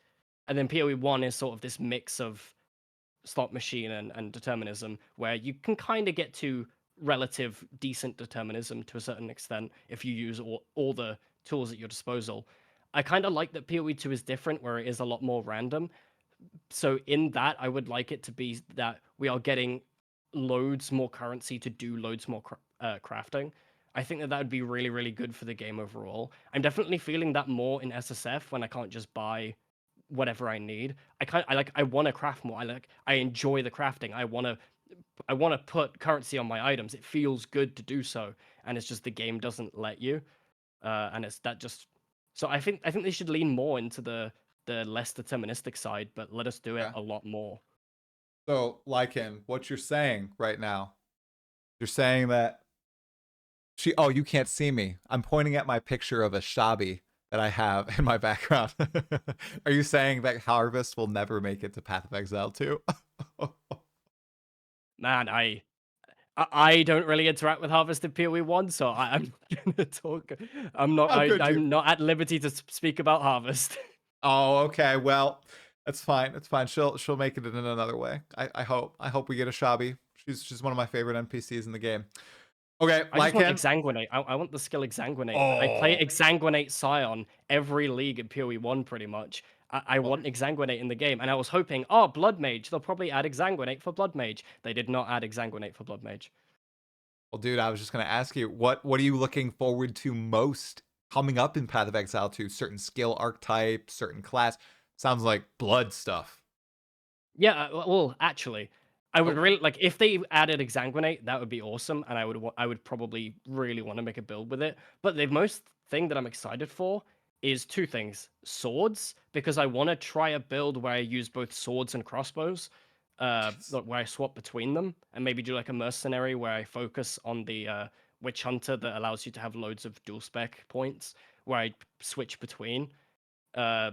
and then PoE 1 is sort of this mix of slot machine and determinism where you can kind of get to relative decent determinism to a certain extent if you use all the tools at your disposal. I kind of like that PoE2 is different where it is a lot more random. So in that, I would like it to be that we are getting loads more currency to do loads more crafting. I think that that would be really, really good for the game overall. I'm definitely feeling that more in SSF when I can't just buy whatever I need. I want to craft more. I enjoy the crafting. I want to put currency on my items. It feels good to do so, and it's just the game doesn't let you. And it's that just so I think they should lean more into the less deterministic side, but let us do it Okay. a lot more. So, Lycan, what you're saying right now, you're saying that oh, you can't see me. I'm pointing at my picture of a Shabi that I have in my background. Are you saying that Harvest will never make it to Path of Exile 2? Man, I don't really interact with Harvest in PoE 1, so I'm not gonna talk. How could you? I'm not at liberty to speak about Harvest. Oh, okay. Well, that's fine. That's fine. She'll make it in another way. I hope. I hope we get a Shabi. She's one of my favorite NPCs in the game. Okay, I just want Lycan. Exsanguinate. I want the skill Exsanguinate. I play Oh. Exsanguinate Scion every league in PoE 1 pretty much. I Well, want Exsanguinate in the game, and I was hoping, oh, Blood Mage, they'll probably add Exsanguinate for Blood Mage. They did not add Exsanguinate for Blood Mage. dude, I was just gonna ask you, what are you looking forward to most coming up in Path of Exile 2? Certain skill archetype, certain class. Sounds like blood stuff. Yeah, well, actually, I would Oh, really like if they added Exsanguinate, that would be awesome, and I would probably really want to make a build with it. But the most thing that I'm excited for is two things: swords, because I want to try a build where I use both swords and crossbows, jeez. like where I swap between them, and maybe do like a mercenary where I focus on the witch hunter that allows you to have loads of dual spec points, where I switch between. Uh,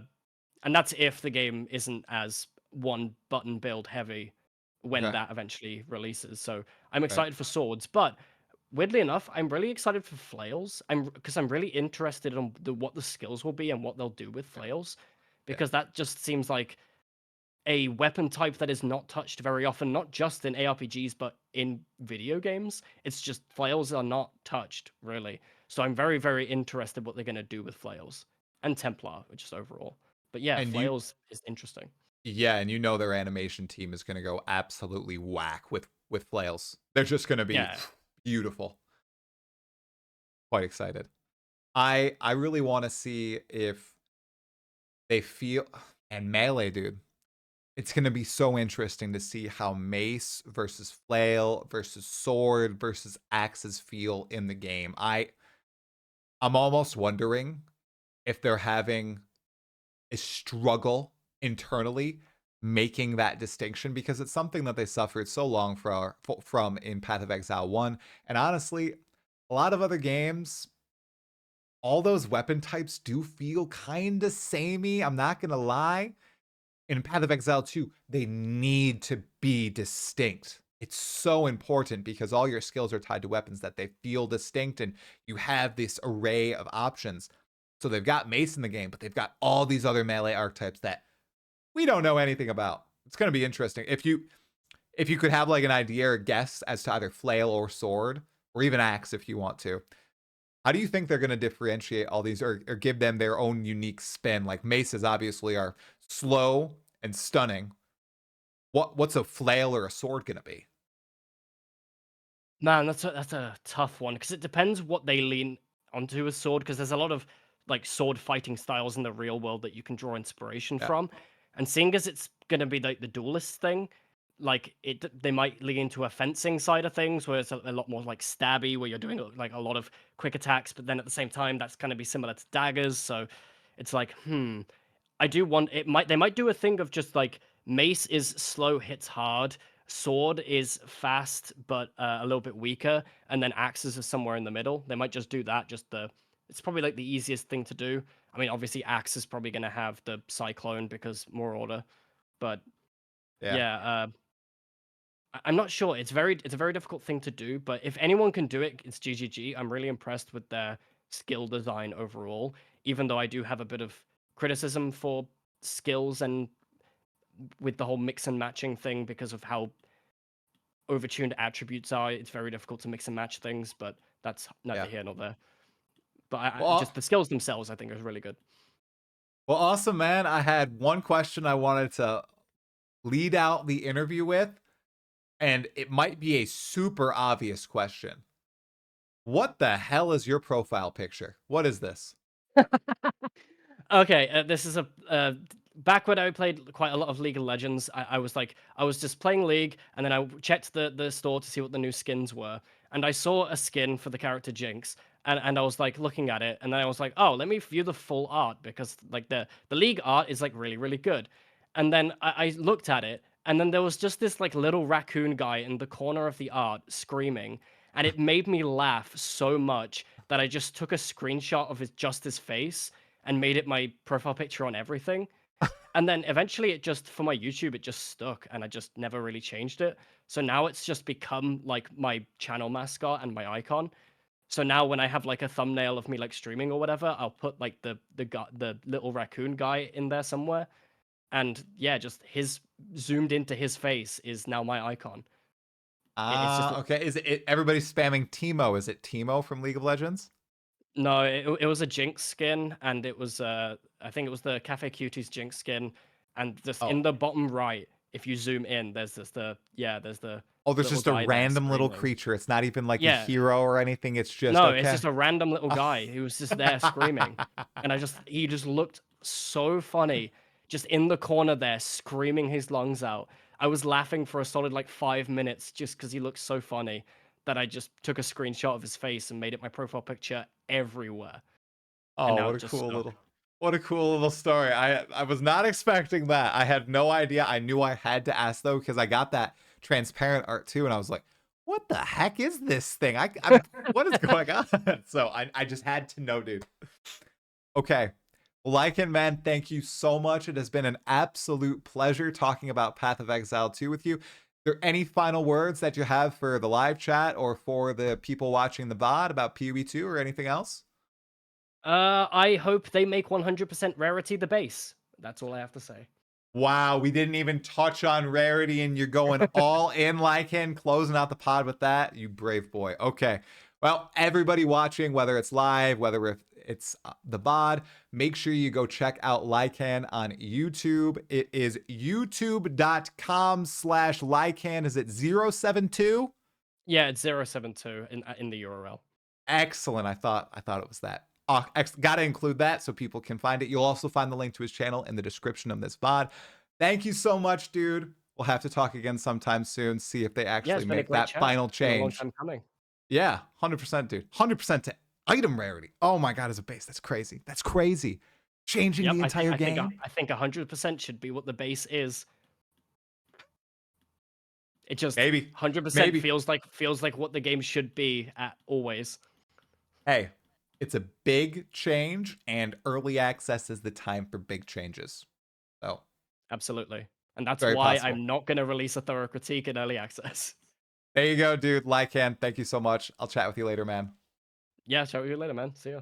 and that's if the game isn't as one button build heavy when Okay. that eventually releases. So I'm Okay. excited for swords, but weirdly enough, I'm really excited for flails. I'm really interested in what the skills will be and what they'll do with Yeah. flails, Yeah. because that just seems like a weapon type that is not touched very often, not just in ARPGs but in video games. It's just flails are not touched really. So I'm very very interested what they're going to do with flails and Templar, just overall. But yeah, And you flails is interesting. Yeah, and their animation team is gonna go absolutely whack with flails. They're just gonna be Yeah, beautiful. Quite excited. I really want to see if they feel and melee, dude. It's gonna be so interesting to see how mace versus flail versus sword versus axes feel in the game. I'm almost wondering if they're having a struggle internally making that distinction, because it's something that they suffered so long from in Path of Exile 1. And honestly, a lot of other games, all those weapon types do feel kind of samey. I'm not going to lie. in Path of Exile 2, they need to be distinct. It's so important because all your skills are tied to weapons that they feel distinct and you have this array of options. So they've got Mace in the game, but they've got all these other melee archetypes that we don't know anything about. It's going to be interesting. If you could have like an idea or guess as to either flail or sword or even axe if you want to, how do you think they're going to differentiate all these or give them their own unique spin? Like maces obviously are slow and stunning. What's a flail or a sword going to be? Man, that's a tough one because it depends what they lean onto as sword. Because there's a lot of like sword fighting styles in the real world that you can draw inspiration Yeah. from, and seeing as it's gonna be like the duelist thing, like they might lean into a fencing side of things where it's a lot more like stabby, where you're doing like a lot of quick attacks, but then at the same time that's gonna be similar to daggers. So it's like, I do want it might they might do a thing of just like mace is slow, hits hard, sword is fast but a little bit weaker, and then axes are somewhere in the middle. They might just do that. It's probably like the easiest thing to do. I mean, obviously axe is probably going to have the cyclone because more order, but Yeah. yeah, I'm not sure. It's a very difficult thing to do, but if anyone can do it, it's GGG. I'm really impressed with their skill design overall, even though I do have a bit of criticism for skills and with the whole mix and matching thing because of how overtuned attributes are. It's very difficult to mix and match things, but that's neither Yeah. here nor there. But just Well, the skills themselves, I think, is really good. well, awesome, man. I had one question I wanted to lead out the interview with, and it might be a super obvious question. What the hell is your profile picture? What is this? Okay, this is a back when I played quite a lot of League of Legends. I was just playing League, and then I checked the store to see what the new skins were, and I saw a skin for the character Jinx, and I was like looking at it, and then I was like, oh, let me view the full art because like the League art is like really really good, and then I looked at it, and then there was just this like little raccoon guy in the corner of the art screaming, and it made me laugh so much that I just took a screenshot of his face and made it my profile picture on everything. And then eventually it just for my YouTube it just stuck and I just never really changed it. So now it's just become like my channel mascot and my icon. So now when I have like a thumbnail of me like streaming or whatever, I'll put like the little raccoon guy in there somewhere. And yeah, just his zoomed into his face is now my icon. It's just Ah, okay. Is it everybody's spamming Teemo? Is it Teemo from League of Legends? no, it was a Jinx skin, and it was I think it was the Cafe Cuties Jinx skin, and just in Oh, the bottom right, if you zoom in, there's the oh, there's little just a guy there random little screaming. creature. It's not even like a Yeah, hero or anything. It's just no, it's okay. just a random little guy who was just there screaming, and he just looked so funny, just in the corner there screaming his lungs out. I was laughing for a solid like 5 minutes just because he looked so funny that I just took a screenshot of his face and made it my profile picture everywhere, and Oh, now it just stuck. what a cool little story. I was not expecting that. I had no idea. I knew I had to ask though because I got that transparent art too, and I was like, what the heck is this thing? I'm what is going on? So I just had to know, dude. Okay. Lycan, man, thank you so much. It has been an absolute pleasure talking about Path of Exile 2 with you. Are there any final words that you have for the live chat or for the people watching the VOD about PoE2 or anything else? I hope they make 100% rarity the base. That's all I have to say. Wow, we didn't even touch on rarity, and you're going all in, Lycan, closing out the pod with that. You brave boy. Okay. Well, everybody watching, whether it's live, whether it's the VOD, make sure you go check out Lycan on YouTube. It is youtube.com/Lycan. Is it 072? Yeah, it's 072 in the URL. Excellent. I thought it was that. Gotta include that so people can find it. You'll also find the link to his channel in the description of this VOD. Thank you so much, dude. We'll have to talk again sometime soon, see if they Yeah, actually it's been a make great that chat. final It's been a long change. time coming. Yeah, 100%, dude. 100% to item rarity. Oh my god, as a base. That's crazy. That's crazy. Changing Yep, the entire game. I think 100% should be what the base is. It just Maybe. 100% Maybe. feels like what the game should be at always. Hey, it's a big change, and early access is the time for big changes. So Absolutely. And that's Very why possible. I'm not going to release a thorough critique in early access. There you go, dude. Lycan, thank you so much. I'll chat with you later, man. Yeah, chat with you later, man. See ya.